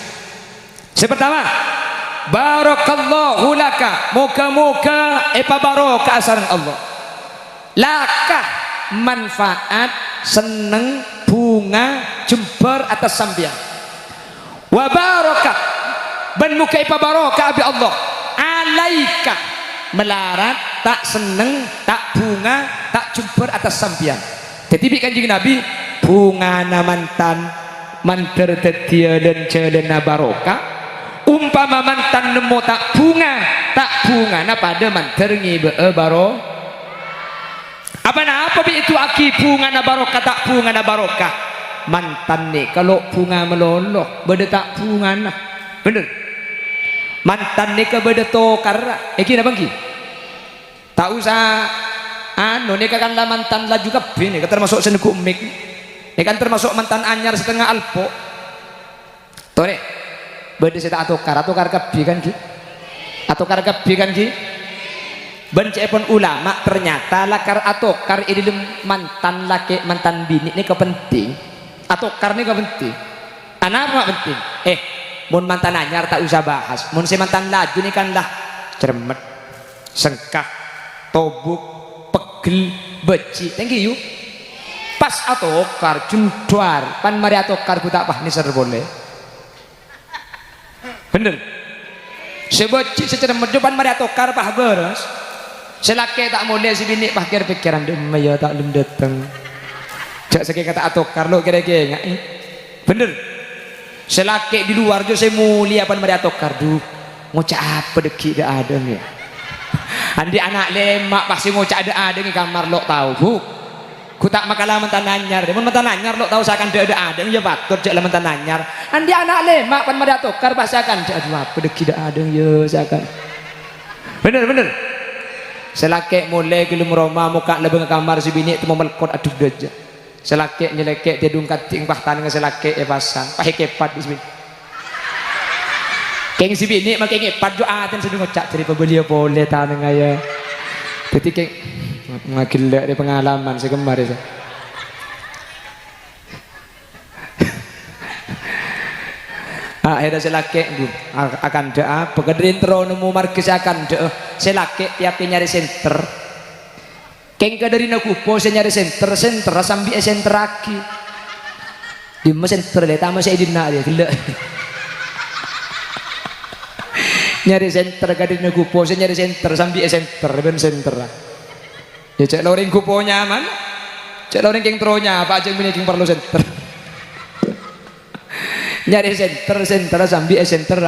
Pertama, barakallahu laka, moga-moga barokah asaran Allah. Laka manfaat, seneng, bunga, jember atas sambian. Wa barokah ben muka barokah abi Allah. Alaika melarat, tak seneng, tak bunga, tak jember atas sambian. Jadi Kanjeng Nabi bunga mantan manter tetia dan celana barokah. Umpama mantan nemu tak bunga na pada manter ngibe baro. Apa itu aki bunga na barokah tak bunga na barokah. Mantan nih kalau bunga meloloh beda tak bunga na. Bener. Mantan nih ke beda tokar. Kira bangki. Tak usah anu nih kan lah mantan lah juga bini termasuk seneguk mik. Ini kan termasuk mantan anyar setengah alpo. Tuh nih. Beda saya atokar kebi kan ki, atokar kebi kan ki. Bencepon ulama ternyata lakar atokar ini mantan laki mantan bini ini kepenting. Atokar ini kepenting. Apa penting? Mun mantan anyar tak usah bahas. Mun si mantan laju ini kan lah cermet, sengkak, tobuk, pegel, beci. Thank you. Pas atokar jundwar, pan mari atokar ku tak pah niser boleh. Bener. Sebocik secara depan mari atokar pah beres. Selake tak mulai si bini pah kira pikiran demai ya tak lem datang. Jak seke kata atokar lo kira-kira enggak. Bener. Selake di luar jo saya mulia pan mari atokar du. Ngocak apa deki dak ada ya. Andi anak lemak pasti ngocak ada di kamar lo tahu. Bu. Ku tak makalah mantan anyar, mun mantan anyar lo tahu sakan ada ya batur jak mantan anyar. Andi anak lemak pan mari atokar pas sakan aduh apa deki dak ada ya sakan. Bener. Selake mulai gelem roma muka lebeng kamar si bini temu melkot aduh daja. Selake nyeleke dia dungkat ting pahtan nge selake pasang, pahe kepat di sini. Keng si bini make kepat jo aten sedung ngocak dari pembeli boleh taneng aya. Dadi keng ngagila di pengalaman saya kemarin akhirnya selake akan doa pegedrin tero nemu markis akan doa selake tiap nyari senter keng dari nakupo saya nyari senter sambil senter lagi di senter deh tamu saya dina dia gila nyari senter dari nakupo saya nyari senter sambil senter ben senter ya cek loring kupo nyaman cek loring keng tronya apa aja yang perlu senter nyari senter sambil senter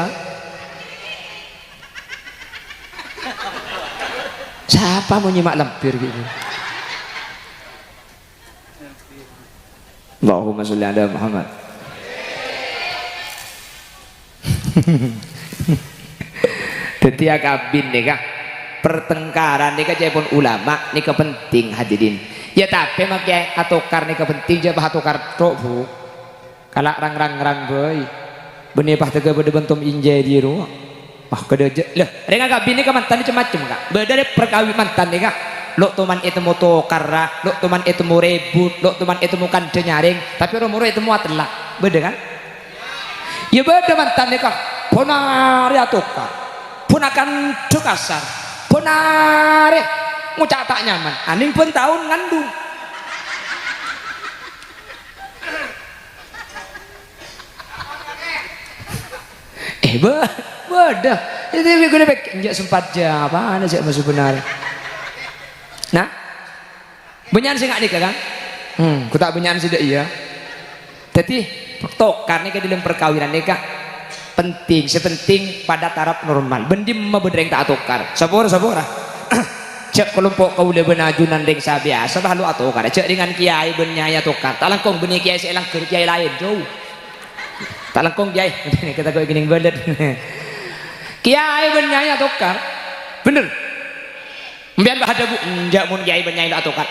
siapa mau nyimak lampir gitu. Allahumma sholli ala Muhammad. Dadi akabin nih kak pertengkaran nih pun ulama nih penting hadirin ya tapi makai atokar nih penting jabah atokar tok bu kalak rang boy benih pah tega bede bentum injai di rumah wah kedeje lah reng akabin nih mantan macam-macam kak beda deh perkawin mantan nih kak lo teman itu mau tokar lo teman itu mau rebut lo teman itu mau kande nyaring tapi orang itu mau telak beda kan ya beda mantan nih kak ponari atokar punakan kasar bonare ngucap tak nyaman aning pun tahun ngandung beda itu gue nek enggak sempat jam apa sih masuk benar nah benyan sih nggak nikah kan ku tak benyan sih iya jadi tokar nih ke dalam perkawinan nikah penting sepenting pada taraf normal bendim mabedreng tak atokar sabora cek kelompok kau le benajunan deng sa biasa bah lu atokar cek dengan kiai ben nyai atokar tak langkong benih kiai selang keur kiai lain jauh tak langkong kiai kita kau gini belet kiai ben nyai atokar bener mbian bah ada bu enjak mun kiai ben nyai atokar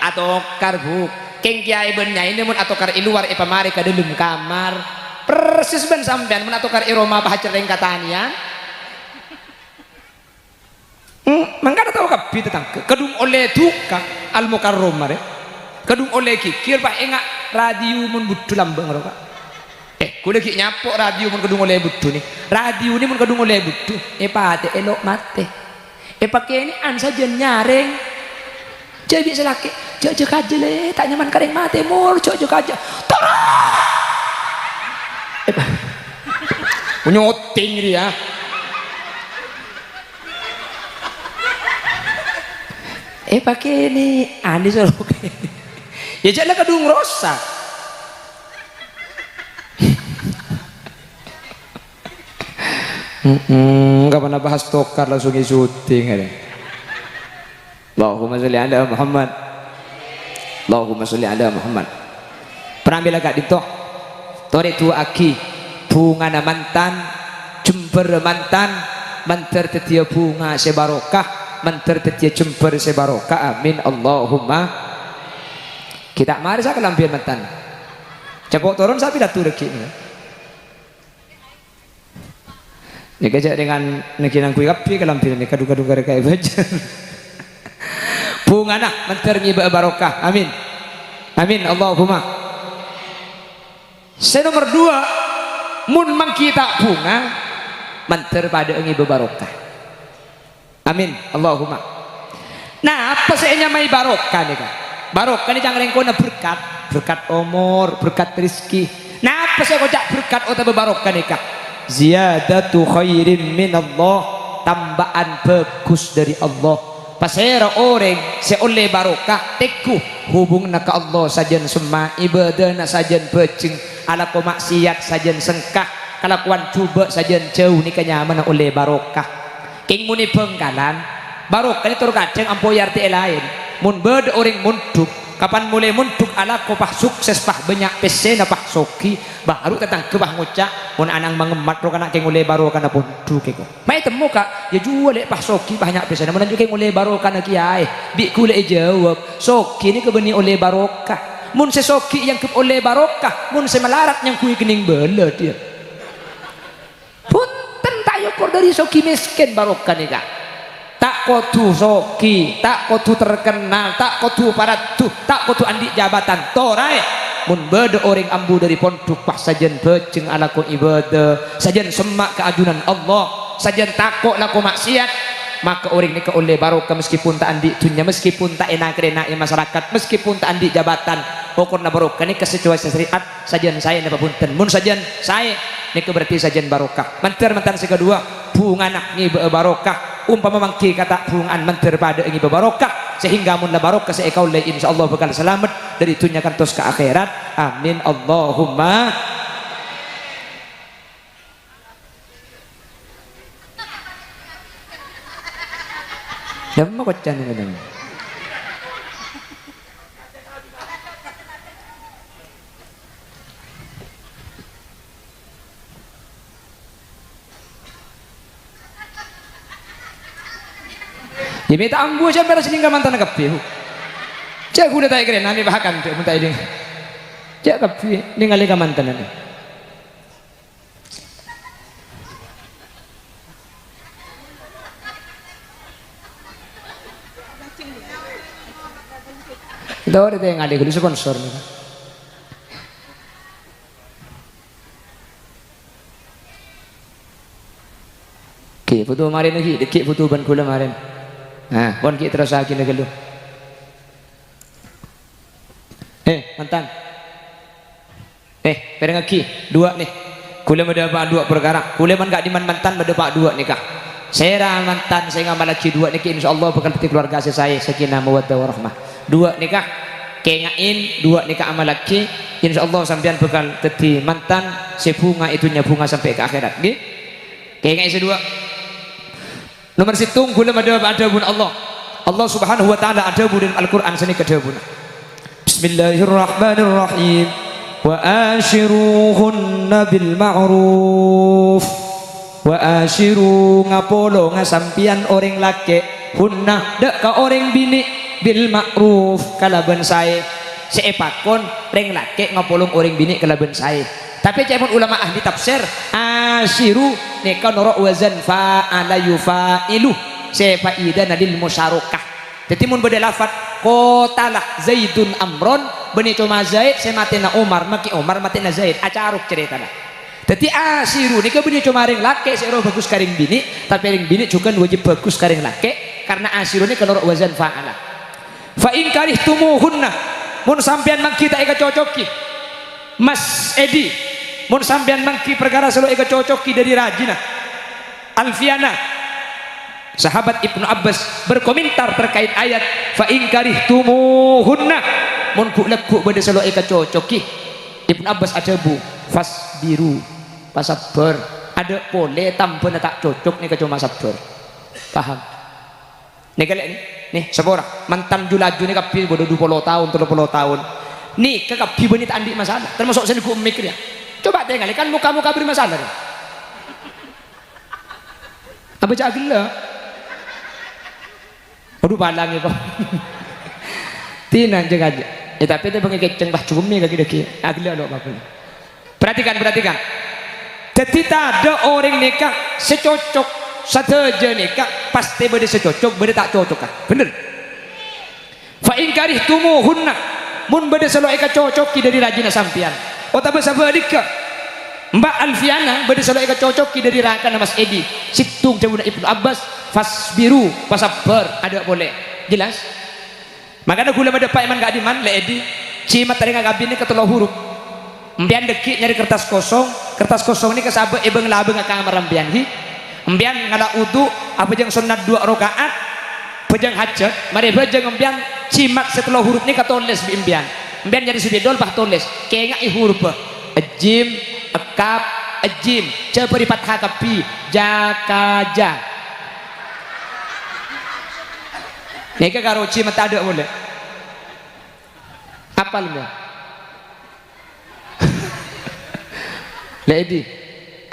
bu keng kiai ben nyai mun atokar iluar ipamari ka dalam kamar persis ben sampean menatokar iroma bah cereng katanian mangkana tahu kapi tentang kedung oleh tukang al mukarrom mare kedung oleh kikir bah enggak radio mun budu lambang roka. Kuda ki nyapok radio mun kudu ngoleh budu nih. Radio ni mun kudu ngoleh budu. Pate elok mate. Pakai ini an saja nyaring. Jadi selaki. Jok aja le, tak nyaman kering mate mur. Jok aja. Tolong. Nyoting dia. Pakai ini an disuruh. Ya jangan kadung rosak. Enggak pernah bahas tokar langsung syuting ada. Allahumma sholli ala Muhammad. Allahumma sholli ala Muhammad. Perambil agak dito. Tore tu aki bunga na mantan, jember mantan, manter tetia bunga sebarokah, manter tetia jember sebarokah. Amin Allahumma. Kita mari sa kelampian mantan. Cepok turun sapi datu reki ni. Ni kejak dengan nekinang kui kapi kelampian ni kadu-kadu gara-gara baca. Bunga nak menterni barokah. Amin. Amin Allahumma. Nomor 2, mun mangkita bunga menter pada engi barokah. Amin Allahumma. Nah, apa seenya mai barokah ni kan? Barokah ni jangan rengkona berkat, berkat umur, berkat rezeki. Nah, apa saya kocak berkat atau barokah ni kan? Ziyadatu khairin min Allah, tambahan bagus dari Allah. Pasera orang seoleh barokah teguh hubung nak Allah sajen semua ibadah nak sajen becing ala ko maksiat sajen sengkah kalakuan cuba sajen jauh ni kenyaman oleh barokah. King muni bengkalan barokah ni tur kaceng ampoyar ti lain mun bed orang munduk kapan mulai munduk ala ko pah sukses pah banyak pesena pah soki baru tentang kebah ngucak mun anang mengemat ro kana keng oleh barokah na pundu keko mai temu kak ya jual lek pah soki banyak pesena mun keng oleh barokah na kiai bi kule jawab soki ni kebeni oleh barokah mun sesoki yang ke oleh barokah mun semelarat yang kui kening bela dia punten tak yukur dari soki miskin barokah ni kak tak kotu soki, tak kotu terkenal, tak kotu paratu, tak kotu andi jabatan torai mun beda orang ambu dari pondok pah sajen beceng ala ko ibadah sajen semak keajunan Allah sajen takok laku maksiat maka orang ni ke oleh barokah meskipun tak andi dunia meskipun tak enak-enak masyarakat meskipun tak andi jabatan pokoknya barokah ni kesesuaian syariat sajen saya napa punten mun sajen saya ni berarti sajen barokah mantan sekedua bunga nak ni barokah umpama mangki kata bungaan menter pada ingi barokah sehingga mun la barokah seekau le insyaallah bakal selamat dari dunia kantos ke akhirat. Amin Allahumma. Damma kocan ni kadang. Ini tak ambu aja beres sehingga mantan kapi. Cak udah tak keren nanti bahkan tu minta ini. Cak kapi dengan lega mantan nanti. Dah ada yang ada kalau sponsor ni. Okay, foto kemarin lagi, dekik foto ban kula kemarin. Nah, pon kita terus lagi negelu. Mantan. Pereng lagi, 2 nih. Kule mendapat 2 perkara. Kule man gak diman mantan mendapat 2 nikah. Saya mantan saya ngamal lagi 2 nikah insyaallah bakal peti keluarga saya sakinah mawaddah warahmah. 2 nikah kenyain 2 nikah amal lagi insyaallah sampean bakal teti mantan sebunga itunya bunga sampai ke akhirat nggih. Kenyain sedua. Nomor 7 kula adabun Allah subhanahu wa ta'ala adabu dalam Al-Quran sini kedabun. Bismillahirrahmanirrahim wa ashiruhunna bil ma'ruf wa ashiru ngapolo ngasampian orang laki hunna dak ka orang bini bil ma'ruf kalaban saya seepakon orang laki ngapolong orang bini kalaban saya tapi cipun ulama ahli tafsir ashiru neka norok wazan fa'ala yufa'ilu sefa'idan adil musyarakah jadi mun beda lafad qatalah zaidun amron beni cuma Zaid saya matina Umar maki Umar matina Zaid acaruk cerita lah. Jadi asiru nika beni cuma ring laki saya bagus karing bini tapi ring bini juga wajib bagus karing laki karena asiru ini kalau wazan fa'ala. Fa in karihtumuhunna mun sampean mangki tak eka cocoki Mas Edi mun sampean mangki perkara selalu eka cocoki dari rajina Alfiana sahabat Ibnu Abbas berkomentar terkait ayat fa in karihtumuhunna mun ku lekuk bade selalu eka cocoki Ibnu Abbas ada bu fasbiru pasabar ada boleh tampun tak cocok nih cuma sabar paham nih kalian nih sepora mantan julaju nih kapi bodoh 20 tahun 30 tahun nih ke kapi benit andi masalah termasuk saya gue mikir ya coba tengok kan muka-muka bermasalah ya. Apa cakil lah aduh palang kok tina jaga aja tapi itu bang keceng bah cumi kaki deki agila lo apa perhatikan jadi ada orang nikah secocok saja nikah pasti beda secocok beda tak cocok kan bener fa in karihtumuhunna mun beda selalu eka cocoki dari rajina sampian otak sabadika Mbak Alfiana beda selalu eka cocoki dari rakan Mas Edi situng cabuna Ibnu Abbas fasbiru pasabar ada boleh jelas makanya gula pada Pak Iman gak diman le Edi cimat tadi nggak kabin ini ketelah huruf Mbian dekik nyari kertas kosong ini kesabek ibeng labeng ke kamar mbian hi mbian ngala udu apa jeng sunat 2 rakaat pejang hajat mari bejeng mbian cimak setelah huruf ini katoles mbian nyari subidol pah toles kengak huruf ejim ekap ejim ceperi fathah kapi jakaja neka karo cimat ada boleh apal mbak Lady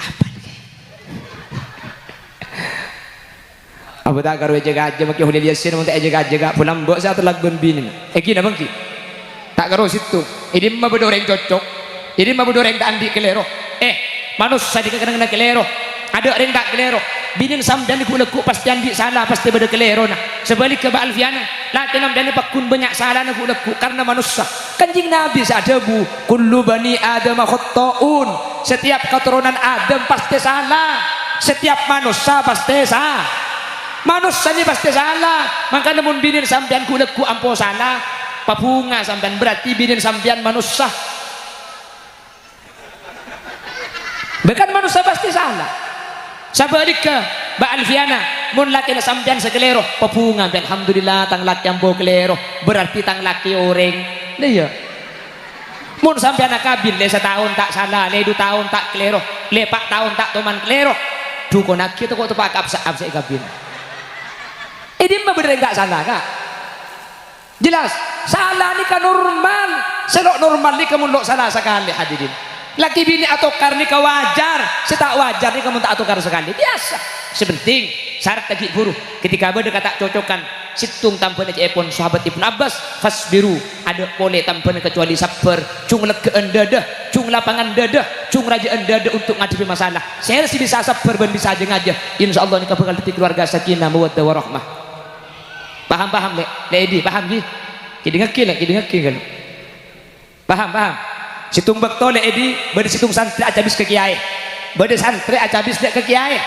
apa nih apa tak karo jaga aja maki hulil yasin mun tak jaga pulang mbok sa terlagun binin iki na bangki tak karo situ ini mah bedoreng cocok ini mah bedoreng tak andi kelero manusia dikena kelero ada orang tak kelero binin sampean dikulekuk pasti andi salah pasti beda kelero nah sebalik ke Alfiana laki namdani pakun banyak salah na kulekuk karena manusia kanjing Nabi ada bu kullu bani adam khatta'un setiap keturunan Adam pasti salah setiap manusia pasti salah manusia ini pasti salah makanya mun binin sampean kulekuk ampo salah papunga sampean berarti binin sampean manusia bukan manusia pasti salah sabarika Mbak Alfiana mun laki na sampean sekelero papunga alhamdulillah tang laki ampo kelero berarti tang laki orang iya mun sampean kabin le setahun tak salah le 2 tahun tak kelero le 4 tahun tak toman kelero dukon aki to kok tepak absa kabin ini mah bener enggak salah kak jelas salah ni kan normal selok normal ni kamu lok salah sekali hadirin laki bini atau karni ka wajar setak wajar ni kamu tak atukar sekali biasa sepenting syarat tadi guru ketika beda kata cocokan situng tampan aja epon sahabat Ibnu Abbas fasbiru ada boleh tampan kecuali sabar cung lega dadah cung lapangan dadah cung rajaan dadah untuk ngadepi masalah saya sih bisa sabar dan bisa aja ngajah insyaallah nikah bakal di keluarga sakinah mawaddah warahmah paham lady paham ji kidi ngeki kan paham situng bakto lady bade situng santri aja bis ke kiai bade santri aja bis ke kiai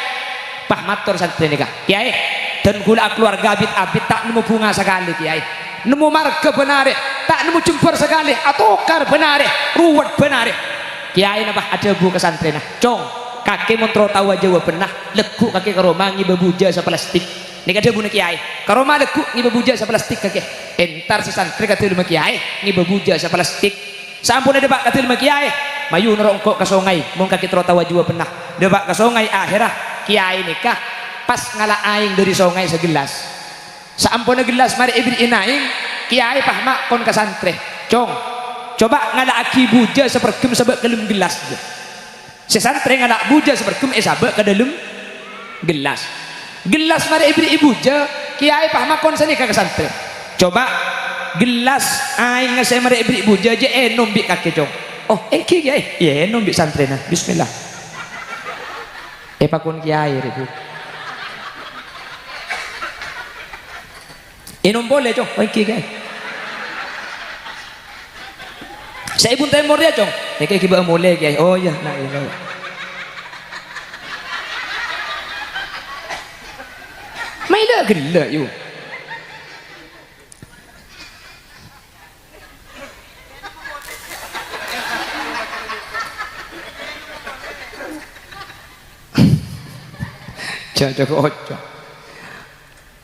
pah matur santri nikah kiai dan gula keluarga abit tak nemu bunga sekali kiai nemu marga benare tak nemu jempur sekali atokar benare ruwet benare kiai napa ada bu kesantren cong kaki montro tahu aja wa pernah leguk kaki karoma ngi bebuja sa plastik ini ada bu kiai karoma leguk ngi bebuja sa plastik kaki entar si santri kata lima kiai ngi bebuja sa plastik sampun ada pak kata lima kiai mayu nerongkok ke sungai mau kaki tro tahu aja wa pernah debak ke sungai akhirah kiai nikah pas ngalah aing dari sungai segelas saampun gelas mari ibri inaing kiai pahmak kon ke santre cong coba ngalah aki buja sepergem sebab kelem gelas si santre ngalah buja sepergem sabak ke dalam gelas mari ibri ibuja kiai pahmak kon sani ke santre coba gelas aing ngasih mari ibri buja je nombik kaki cong oh kiai ya nombik santre nah bismillah pakun kiai ribu Inom boleh cok, baik guys. Saya pun temor dia cong. Ya kayak kiba mulai kiai. Oh iya, nah iya. Maila gila yuk. Cocok ojo.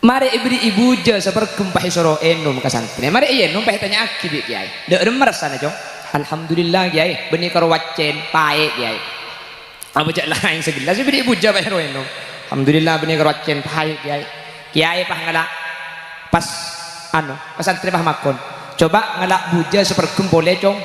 Mari ibri ibu je seperti pahi soro enum ka santri. Mari iya enum pahi tanya aki bi kiai. Dek remer sana cong. Alhamdulillah kiai. Beni karo wacen pae kiai. Apa cak lain segelas ibri ibu je pahi soro enum. Alhamdulillah beni karo wacen pae kiai. Kiai pah ngalak pas anu pas santri pah makon. Coba ngalak buja seperti boleh cong.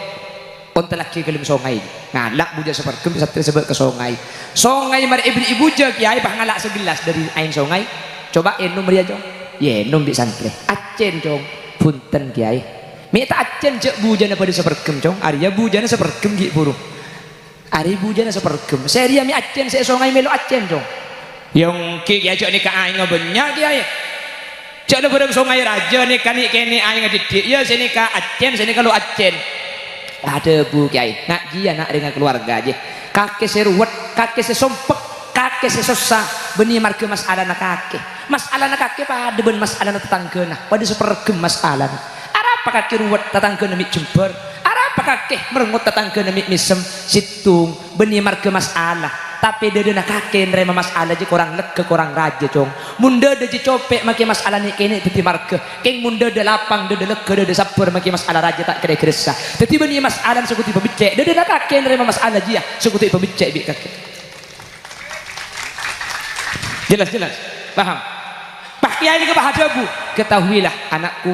Onta laki kelim songai. Ngalak buja seperti santri sebut ke songai. Songai mari ibri ibu je kiai pah ngalak segelas dari ain songai. Coba enum dia cong, ye enum di santri, acen cong, punten kiai, minta acen cek bujana pada sepergem cong, Arya bujana sepergem gik buru, Ari bujana sepergem, saya mi acen saya songai melu acen cong, yang kiai cok ni kai ngabenyak kiai, cok ada pada songai raja ni kani kini ai ngadidik, ya sini ka acen sini kalau acen, ada bu kiai, nak dia nak dengan keluarga aja, kakek seruat, kakek sesompek. Kakek sesusah beni marke masalah nak kakek pada ben masalah nak tetangga nah pada sepergem masalah apa kakek ruwet tetangga namik jember apa kakek merengut tetangga namik misem situng beni marke masalah tapi dede nak kakek nerima masalah je korang lega korang raja cong munda de je copek maki masalah ni kene teti marke keng munda de lapang dede lega dede sabar maki masalah raja tak kena keresa teti beni masalah sekuti pebicek dede nak kakek nerima masalah je sekuti pebicek bi kakek. Jelas, paham? Pak Kiai ini kebahagia bu. Ketahuilah anakku,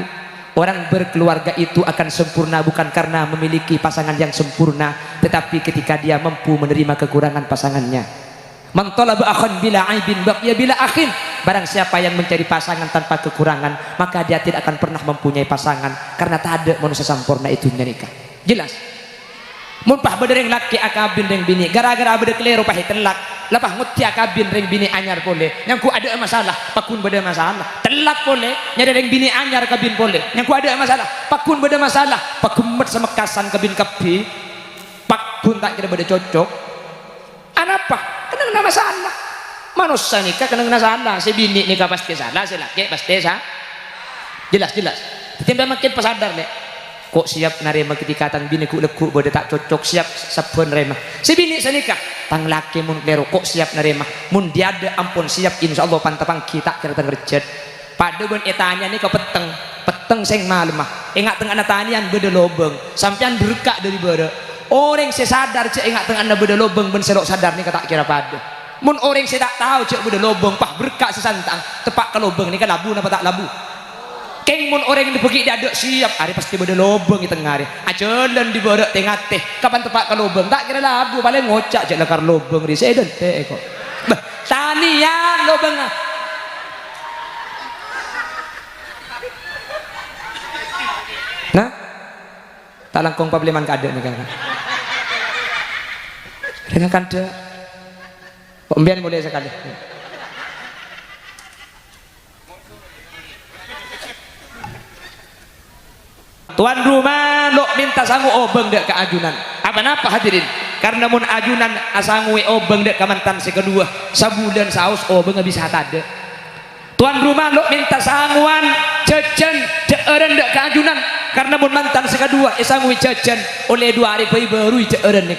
orang berkeluarga itu akan sempurna bukan karena memiliki pasangan yang sempurna, tetapi ketika dia mampu menerima kekurangan pasangannya. Man talaba akhan bila aibin baqiya bila akhin. Barang siapa yang mencari pasangan tanpa kekurangan, maka dia tidak akan pernah mempunyai pasangan karena tak ada manusia sempurna itu nikah. Jelas? Mun pah bedereng laki akabin reng bini gara-gara bede keliru pah telak lapah nguti akabin reng bini anyar boleh yang ku ada masalah pakun bede masalah telak boleh nyada reng bini anyar kabin boleh yang ku ada masalah pakun bede masalah pakumet sama kasan kabin kapi pakun tak kira bede cocok anapa kena masalah manusia nikah kena masalah si bini nikah pasti salah si laki pasti salah jelas tiba makin pesadar deh kok siap narema ketika tang bini ku lekuk bode tak cocok siap sabun rema si bini senikah tang laki mun klero kok siap narema mun dia ada ampun siap insyaallah pantapang kita kira tang recet pada ben etanya ni ke peteng sing malemah ingat tengah tanian bede lobeng sampean berkak dari bede orang saya sadar cek ingat tengah bede lobeng ben selok sadar ni kata kira pada mun orang saya tak tahu cek bede lobeng pah berkak sesantang tepak ke lobeng ni kan labu napa tak labu keng mun orang yang pergi dia ada siap hari pasti beda lobeng di tengah hari ajalan di bawah tengah teh kapan tepat ke lobeng tak kira labu paling ngocak je lakar lobeng di saya dan teh kok tanian lobeng nah tak langkong pableman kade nih kan dengan kade pembian boleh sekali tuan rumah lo minta sangu obeng dek ke ajunan apa hadirin karena mun ajunan asangu obeng dek ke mantan si kedua sabulan saus obeng bisa tade tuan rumah lo minta sanguan jajan deeren dek ke ajunan karena mun mantan si kedua sangu jajan oleh 2 hari baru deeren nih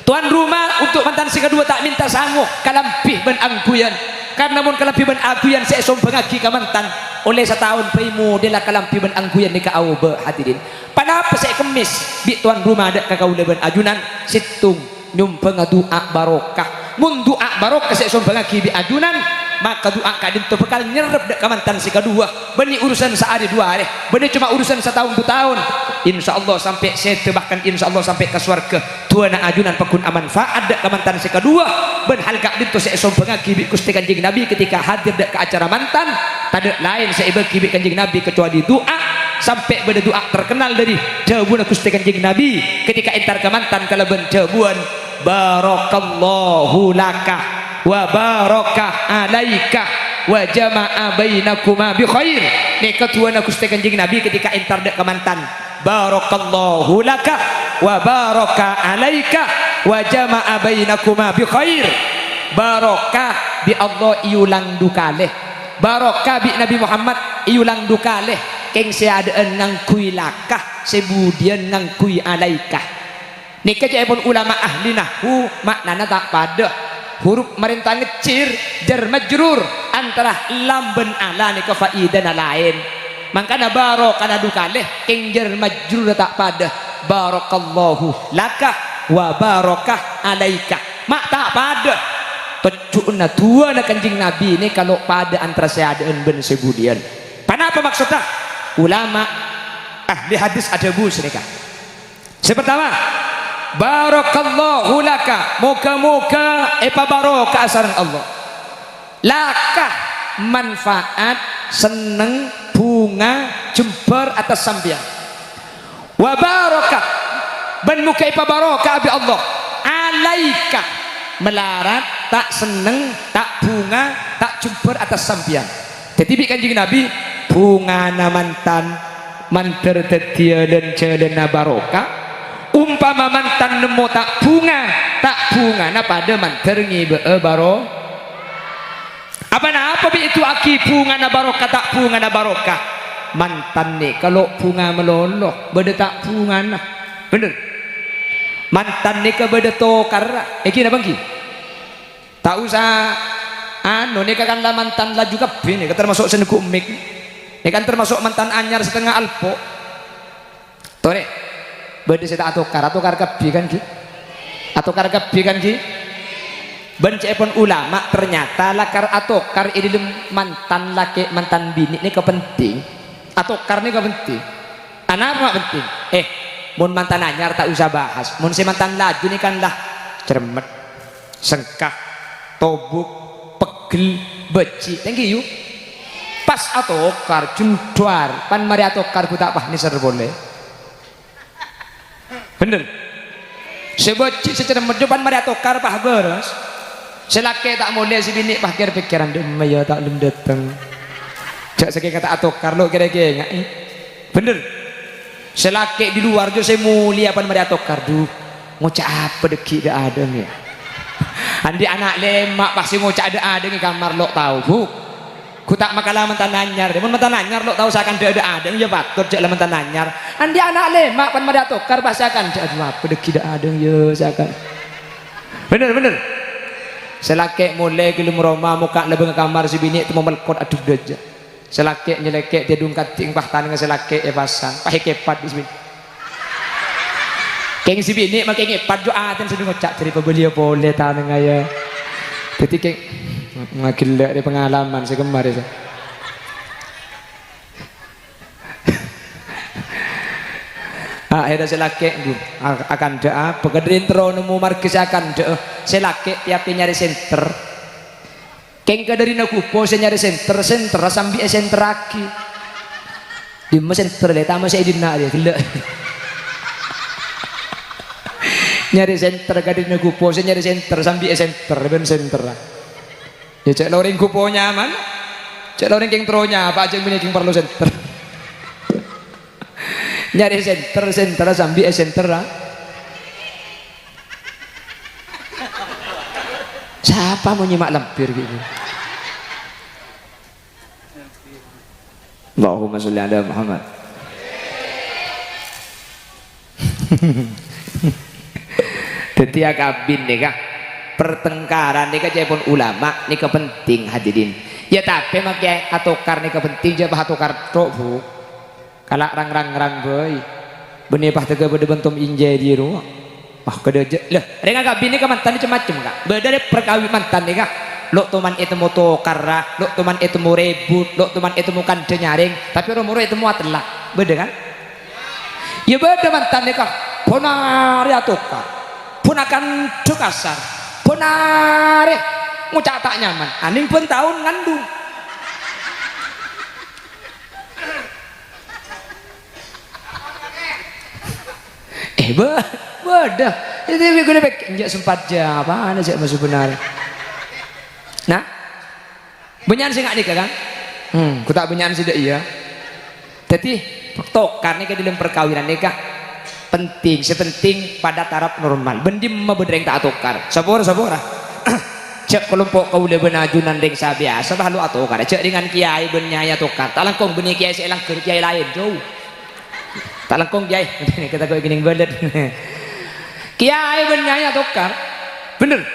tuan rumah untuk mantan si kedua tak minta sangu kalampih ben angkuyan karena mun kalampih ben angkuyan saya sombong lagi ke mantan oleh setahun paimu dia lah kalampi ben angkuyan ni ka awba hadirin panapa saya kemis bi tuan rumah ada ka kaula ben ajunan situng nyumpeng doa barokah mun doa barokah saya sombong lagi bi ajunan maka doa kadin tu bekal nyerep dek kamantan si kedua beni urusan sehari 2 hari beni cuma urusan setahun 2 tahun insyaallah sampai saya bahkan insyaallah sampai ke surga tuana ajunan pakun aman faad dek kamantan si kedua ben hal kadin tu saya sombong lagi bi Gusti Kanjeng Nabi ketika hadir dek ke acara mantan tak lain saya bagi Kanjeng Nabi kecuali doa sampai berdoa terkenal dari jawaban Gusti Kanjeng Nabi ketika entar ke mantan kalau ben jawaban barakallahu laka wa barakah alaika wa jama'a bainakuma bi khair ni ketuana Gusti Kanjeng Nabi ketika entar dek ke mantan barakallahu laka wa baraka alaika wa jama'a bainakuma bi khair. Barokah bi Allah iulang dukaleh, barokah bi Nabi Muhammad iulang dukaleh, keng seadaan ngangkui lakah sebudian ngangkui alaikah. Nika pun ulama ahli nahwu maknana tak pada huruf merintah ngecir jar majrur antara lam ben ala nika faidana lain. Makana barokah dukaleh keng jar majrur tak pada barakallahu laka wa barakah alaika. Mak tak pada pecukna tua na kanjing Nabi ini kalau pada antara seadaan ben sebudian. Kenapa maksudnya? Ulama ahli hadis ada bus mereka. Pertama, barakallahu laka, moga-moga barokah asaran Allah. Laka manfaat, seneng, bunga, jember atas sambian. Wa barakah ban muka barokah abi Allah. Alaika melarat, tak seneng, tak bunga, tak jember atas sambian. Jadi kanjing Nabi bunga mantan manter tetia dan celana barokah umpama mantan nemu tak bunga na pada manter ngibe baro apa itu aki bunga na barokah tak bunga na barokah mantan nih kalau bunga meloloh beda tak bunga nah bener mantan nih ke beda tokar na bangki tak usah anu nih kan lah mantan lah juga bini termasuk seneguk mik ini kan termasuk mantan anyar setengah alpo tuh nih beda saya atokar kebi kan ki atokar kebi kan ki benci pun ulama ternyata lakar atokar ini mantan laki mantan bini ini kepenting atokar ini kepenting apa penting mun mantan anyar tak usah bahas mun si mantan laju ini kan lah cermet sengkak tobuk pegel beci thank you pas atokar jundwar pan mari atokar ku tak pah nisar boleh bener sebeci secara merjupan mari atokar pah beres selake tak boleh si bini pah kira pikiran demai ya tak lem dateng jak sakit kata atokar lo kira-kira bener selake di luar jo saya mulia pan mari atokar duh ngocak apa deki dak ada ya andi anak lemak pasti ngocak ada di kamar lo tahu bu ku tak makalah mantan anyar mun mantan anyar lo tahu seakan ada ya batur jak mantan anyar andi anak lemak pan mari atokar pasti akan aduh apa deki dak ada ya seakan bener selake mulai gelem roma muka lebeng kamar si bini temu melkot aduh daja selake nyeleke dia dungkat ting pahtan selake pasang pahe kepat di sini keng si bini make ngepat jo aten sedeng ngocak dari pembeli boleh taneng aya dadi keng ngagila di pengalaman saya kemarin akhirnya selake akan doa pegedrin tero nemu markis akan doa selake tiap nyari senter keng dari nakupo saya nyari senter sambil senter lagi di mas senter deh tamu saya dina dia gila nyari senter dari nakupo saya nyari senter sambil senter ben senter ya cek loring kupo nyaman cek loring keng tronya apa aja punya keng perlu senter nyari senter sambil senter siapa mau nyimak lampir gitu Allahumma sholli ala Muhammad dadi akabin nih kak pertengkaran nih kak pun ulama nih penting hadirin ya tapi makai atokar nih penting jabah atokar tok bu kalak rang boy benih pah tega bede bentum injai di rumah wah kedeje lah dengan kabin ini mantan ini macam-macam kak beda dari perkawin mantan nih kak lo teman itu mau tokar lo teman itu mau rebut lo teman itu mau kande nyaring tapi orang itu mau telak beda kan ya beda mantan nih kak ponari atokar ponakan kasar ponari ngucap tak nyaman aning pun tahun ngandung beda itu gue lepek enggak sempat jam apa ada sih masuk benar nah benyan sih nggak nikah kan ku tak benyan sih iya jadi tokar nih ke dalam perkawinan nikah penting sepenting pada taraf normal bendim mabedreng tak atukar sabor cek kelompok kau le benajunan deng sa biasa bah lu atukar cek dengan kiai ben nyai atukar tak langkong beni kiai selang keur kiai lain jauh tak langkong kiai kita kau gini belet kiai ben nyai atukar bener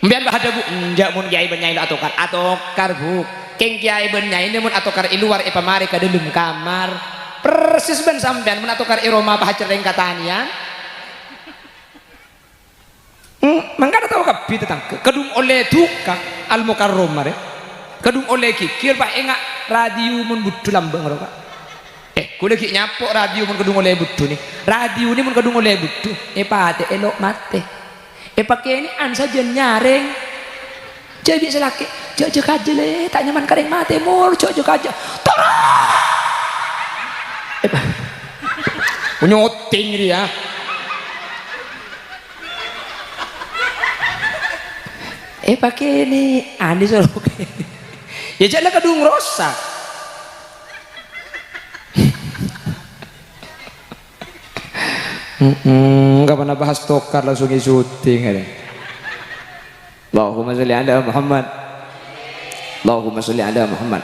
mbian bah ada bu njak mun kiai ben nyai atukar bu keng kiai ben nyai mun atukar i luar pamari ka dalam kamar persis ben sampean mun atukar i Roma bah cereng katanian mangkana tahu kapi tentang kedung oleh tukang al mukarrom mare kedung oleh kikir pak enggak radio mun budu lambang roka kuda ki nyapok radio mun kedung oleh budu nih radio ini mun kedung oleh budu pate elok mate pakai ini an saja nyaring jadi selaki jauh kaje le tak nyaman kareng mate mur jauh kaje tolong nyoting dia pakai ini andi solo ya jangan kedung rosak nggak pernah bahas tokar langsung syuting ada Allahumma sholli ala Muhammad Allahumma sholli ala Muhammad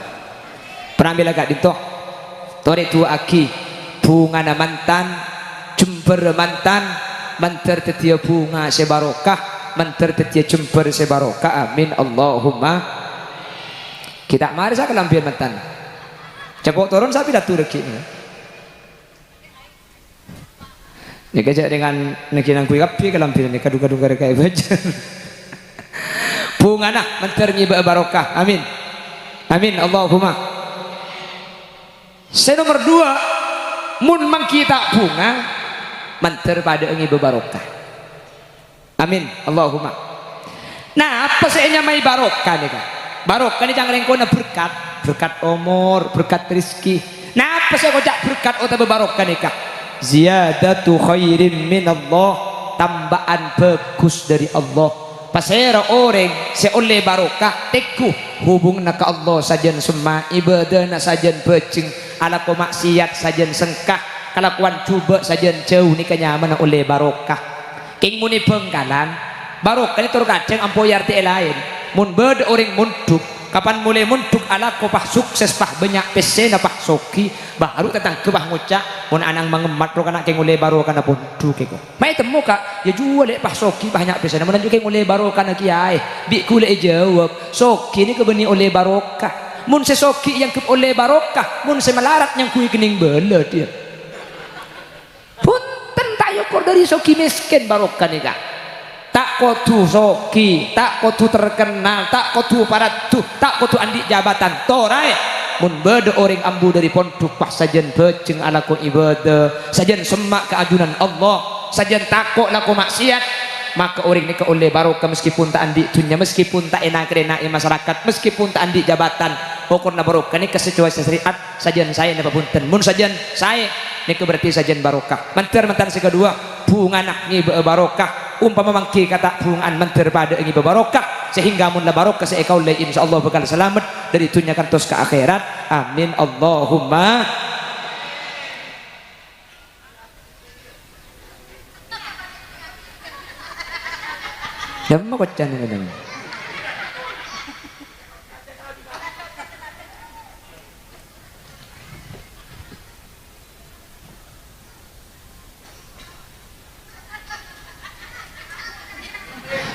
pernah ambil agak dito tore tu aki bunga na mantan jember mantan manter tetia bunga sebarokah manter tetia jember sebarokah amin Allahumma kita mari saya kelampian mantan cepok turun saya tidak turun ini ini kejak dengan nekinang kui kapi kelampian ini kadung-kadung gara-gara baca bunga nak manter ngiba barokah amin amin Allahumma saya nomor 2 mun mangkita bunga manter pada ngiba barokah amin Allahumma nah apa saya nyamai barokah nih kan barokah ini jangan rengkona berkat umur berkat rezeki nah apa saya kocak berkat atau barokah nih kak ziyadatu khairin min Allah tambahan bagus dari Allah pasera orang seoleh barokah teguh hubungna ke Allah sajen semua ibadahna sajen becing ala ko maksiat sajen sengkah kalakuan coba sajen jauh ni kenyaman oleh barokah king muni bengkalan barokah ini terkadang ampoyar ti lain mun beda orang munduk kapan mulai munduk ala ko pah sukses pah banyak pesena pah soki baru tentang kebah ngucak mun anang mengemat ro kana king oleh barokah na punduk keko mai temu kak ya jual le pah soki banyak pesena mun king oleh barokah na kiai bi kule jawab soki ni kebeni oleh barokah mun sesoki yang ke oleh barokah mun semelarat yang kui kening bela dia punten tak yukur dari soki miskin barokah ni kak tak kotu soki tak kotu terkenal tak kotu paratu tak kotu andi jabatan torai mun beda orang ambu dari pondok pah sajen beceng ala ko ibadah sajen semak keajunan Allah sajen takok laku maksiat maka orang ini ke oleh barokah meskipun tak andi dunia meskipun tak enak-enak masyarakat meskipun tak andi jabatan pokoknya barokah ini kesesuaian syariat sajen saya napa punten mun sajen saya ini berarti sajen barokah mantan si kedua bunga nak ngiba barokah umpama mangki kata bungaan manter pada ngiba barokah sehingga mun la barokah seekau le insyaallah bakal selamat dari dunia kantos ke akhirat amin Allahumma Damma kocan ini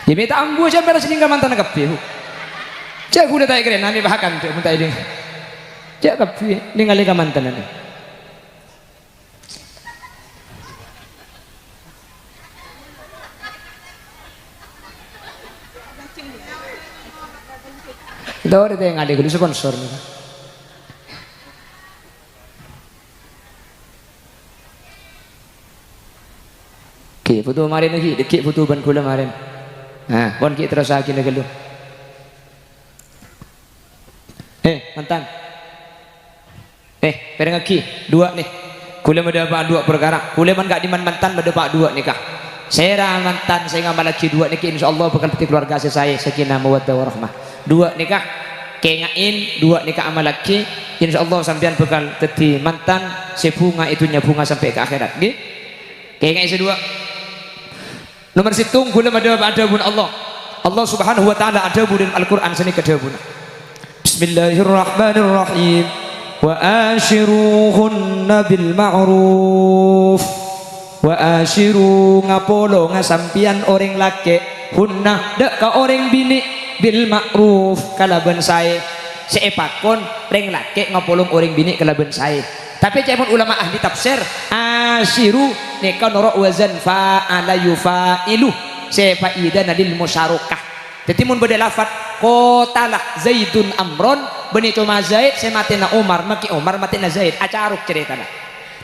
Jadi tak ambu aja pada sini mantan kapi. Cak kuda tak keren nanti bahkan tu minta ini. Cak kapi dengan lega mantan nanti. Dah ada yang ada gulu sponsor ni. Okay, foto kemarin lagi, dekik foto ban kula kemarin. Nah, pon kita terus lagi negelu. Mantan. Pereng lagi, 2 nih. Kula mendapat 2 perkara. Kula man gak diman mantan mendapat 2 nikah. Saya mantan saya ngamal lagi 2 nikah insyaallah bakal peti keluarga saya sakinah mawaddah warahmah. 2 nikah kenyain 2 nikah amal lagi insyaallah sampean bakal teti mantan sebunga itunya bunga sampai ke akhirat nggih. Kayak isi dua. Nomor situng gula ada bun Allah. Allah Subhanahu wa taala ada bun Al-Qur'an sini kadabun. Bismillahirrahmanirrahim. Wa ashiruhunna bil ma'ruf. Wa ashiru ngapolo ngasampian orang laki hunna dak ka orang bini bil ma'ruf kalaban sae. Seepakon reng laki ngapolong orang bini kalaban sae. Tapi caimun ulama ahli tafsir ashiru neka norok wazan fa'ala yufa'ilu sefa'idan adil musyarakah. Jadi mun beda lafad qatalah Zaidun Amron bani cuma Zaid sematina Umar maki Umar matina Zaid acaruk ceritana.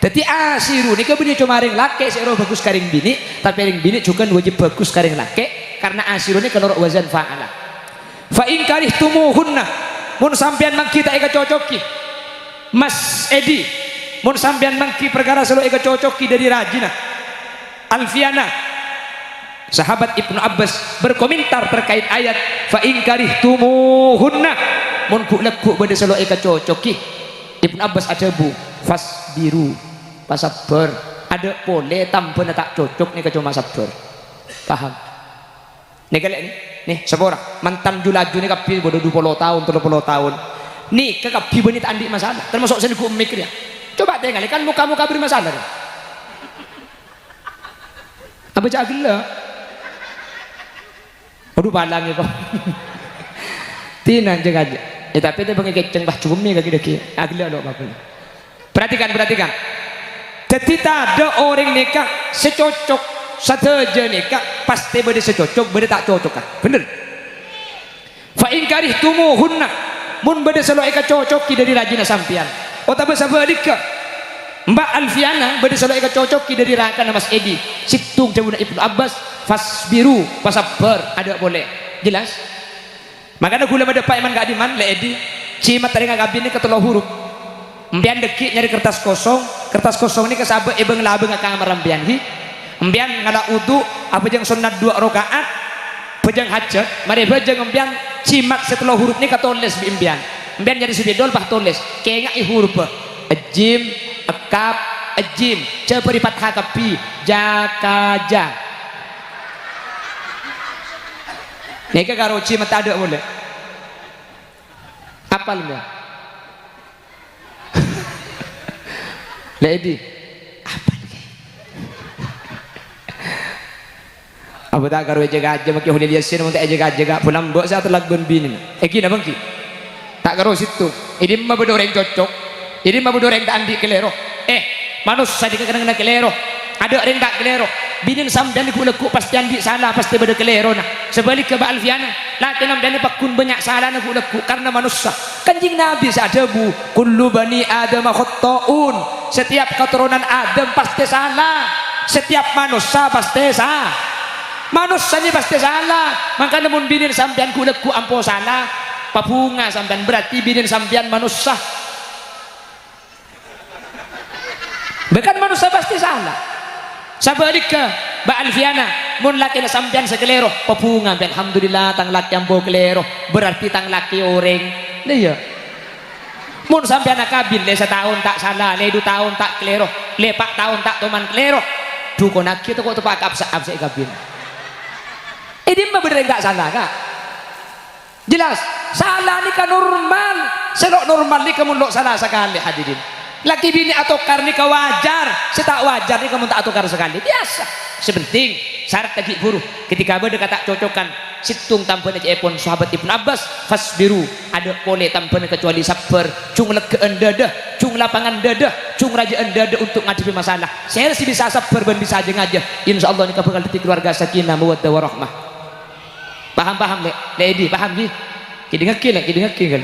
Jadi ashiru neka bani cuma ring laki seero bagus karing bini tapi ring bini juga wajib bagus karing laki karena ashiru neka norok wazan fa'ala. Fa in karihtumuhunna mun sampean mangki tak eka cocoki Mas Edi mun sampean mangki perkara selalu eka cocoki dari rajina Alfiana sahabat Ibnu Abbas berkomentar terkait ayat fa in karihtumuhunna mun ku lekku bade selalu eka cocoki Ibnu Abbas ada bu fasbiru pasabar ada boleh tampun tak cocok nih cuma sabar paham nih kalian nih sepora mantan julaju nih kapi bodoh 20 tahun 30 tahun nih ke kapi benit andi masalah termasuk sini ku mikir ya. Coba tengok kan muka-muka bermasalah kan? Apa cakil lah? Aduh palang kok. Tina jaga aja. Tapi dia pakai keceng bah cumi kaki-kaki. Agil lo apa? Perhatikan. Ketika ada orang nikah secocok saja nikah pasti beda secocok beda tak cocok kan? Bener? Fa in karihtumuhunna mun beda selalu eka cocoki dari rajina sampian. Otaba sabadika Mbak Alfiana bade solo eka cocoki dari rakan Mas Edi situng cabuna Ibnu Abbas fasbiru pasabar ada boleh jelas makanya gula pada Pak Iman gak diman le Edi cimat tadi gak gabin ini ketelah huruf mbian dekik nyari kertas kosong ini kesabak ebeng labeng gak kamar mbian hi mbian ngala udu apa jang sunat 2 rakaat pejang hajat mari bejang mbian cimat setelah huruf ini katoles mbian mbian jadi subidol pah tulis kayak nggak huruf ajim akap ajim ceperi fathah kapi jakaja neka karo cimat ada boleh apal enggak lady apal apa tak karo jaga aja maki huli liasin untuk jaga pulang bawa saya terlagun binin gini bangki tak karo situ ini mah bedoreng cocok ini mah bedoreng tak andi kelero manusia di kena kelero ada orang tak kelero binin sampean dikulekuk pasti andi salah pasti beda kelero nah sebalik ke Alfiana laki namdan pakun banyak salah na kulekuk karena manusia kanjing Nabi ada bu kullu bani adam khatta'un setiap keturunan Adam pasti salah setiap manusia pasti salah manusia ini pasti salah maka namun binin sampean kulekuk ampo salah papunga sampean berarti binin sampean manusia bukan manusia pasti salah sabarika Mbak Alfiana mun laki na sampean sekelero papunga alhamdulillah tang laki ambo kelero berarti tang laki orang iya mun sampean nakabin le setahun tak salah le 2 tahun tak kelero le 4 tahun tak toman kelero duko nak kita kok tepak absa kabin ini mah bener enggak salah kak jelas salah ni kan normal selok normal ni kamu lok salah sekali hadirin laki bini atau karni ka wajar setak wajar ni kamu tak atukar sekali biasa sepenting syarat lagi guru ketika beda kata cocokan situng tampun aja epon sahabat Ibnu Abbas fasbiru ada boleh tampun kecuali sabar cung legeen dadah cung lapangan dadah cung rajaan dadah untuk ngadepi masalah saya sih bisa sabar dan bisa aja ngajah insyaallah nikah bakal dadi keluarga sakinah mawaddah warahmah paham Lady paham ji kidengaki kan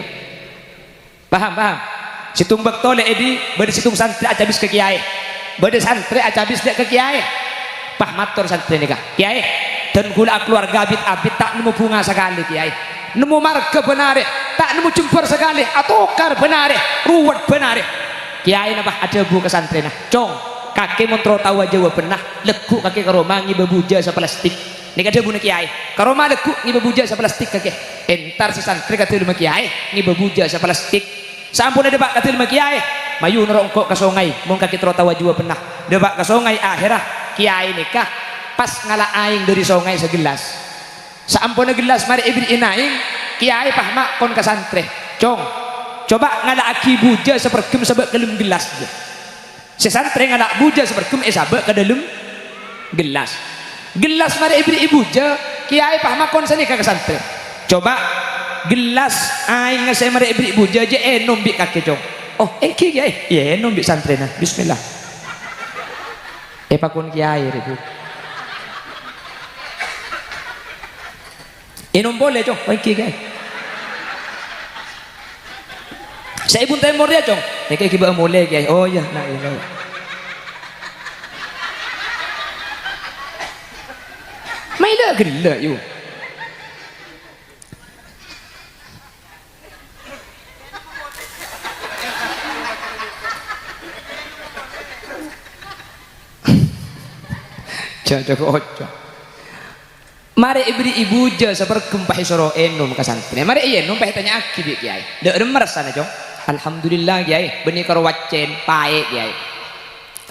paham situng bakto Lady bade situng santri aja habis ke kiai bade santri aja habis ke kiai pah matur santri nikah kiai dan gula keluarga abit tak nemu bunga sekali kiai nemu marga benare tak nemu jempur sekali atokar benare ruwet benare kiai napa ada bu ke santri nah cong kakek montro tahu aja wa benah legu kakek karomangi bebuja sa plastik ini kada bu kiai karoma legu ngi bebuja sa plastik kakek entar si santri kata lima kiai ngi bebuja sa plastik sampun ada pak kata lima kiai mayu nerongkok ke sungai mau kakek tro tahu aja wa benah debak ke sungai akhirah kiai nikah pas ngalah aing dari sungai segelas saampun gelas mari ibri inaing kiai pahmak kon ke santre cong coba ngalah aki buja sepergem sebab kelem gelas je si santre ngalah buja sepergem sabak ke dalam gelas mari ibri ibu je kiai pahmak kon seni ke santre coba gelas aing ngasih mari ibri ibu je enom bi kaki cong oh kiai ya enom bi santre nah bismillah pakun kiai ribu enom boleh cong kiai saya pun temor dia cong kayak kiba boleh kiai oh ya nah ya maila gila yuk Joko ojo. Mari ibri ibu je sepergem pahi soro enom ke santri. Mari enom pahi tanya aki bi kiai. Dek remer sana jong. Alhamdulillah kiai. Beni karo wacen pae kiai.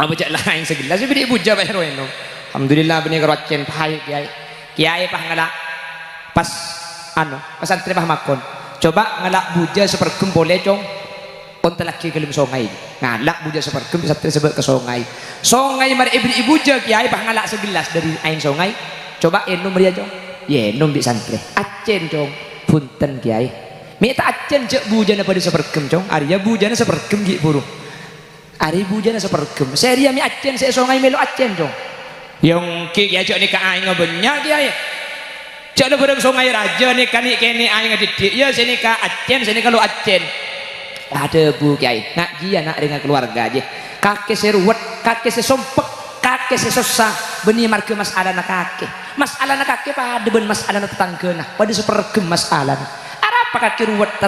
Apa cak lain segelas ibri ibu je pahi soro enom. Alhamdulillah beni karo wacen pae kiai. Kiai pah ngalak pas pas santri pah makon. Coba ngalak buja sepergem boleh jong. Onta laki kelim songai ngalak buja sepergem santri sebut ke songai mari ibri ibu je kiai pah ngalak segelas dari ain songai coba enom dia jong ye enom bi santri acen jong punten kiai minta acen je bujana pada sepergem jong arya bujana sepergem gi burung ari bujana sepergem seria mi acen se songai melo acen jong yang kiai jok ni ka aing ngobenyak kiai jok ada burung songai raja ni kani kene aing ngedidik ya sini ka acen sini kalau acen ada bu kiai ngaji anak dengan keluarga aja kakek seruwet kakek sesompek kakek sesosah beni marke masalah nak kakek pada ben masalah tetangga nah pada sepergem masalah apa kakek ruwet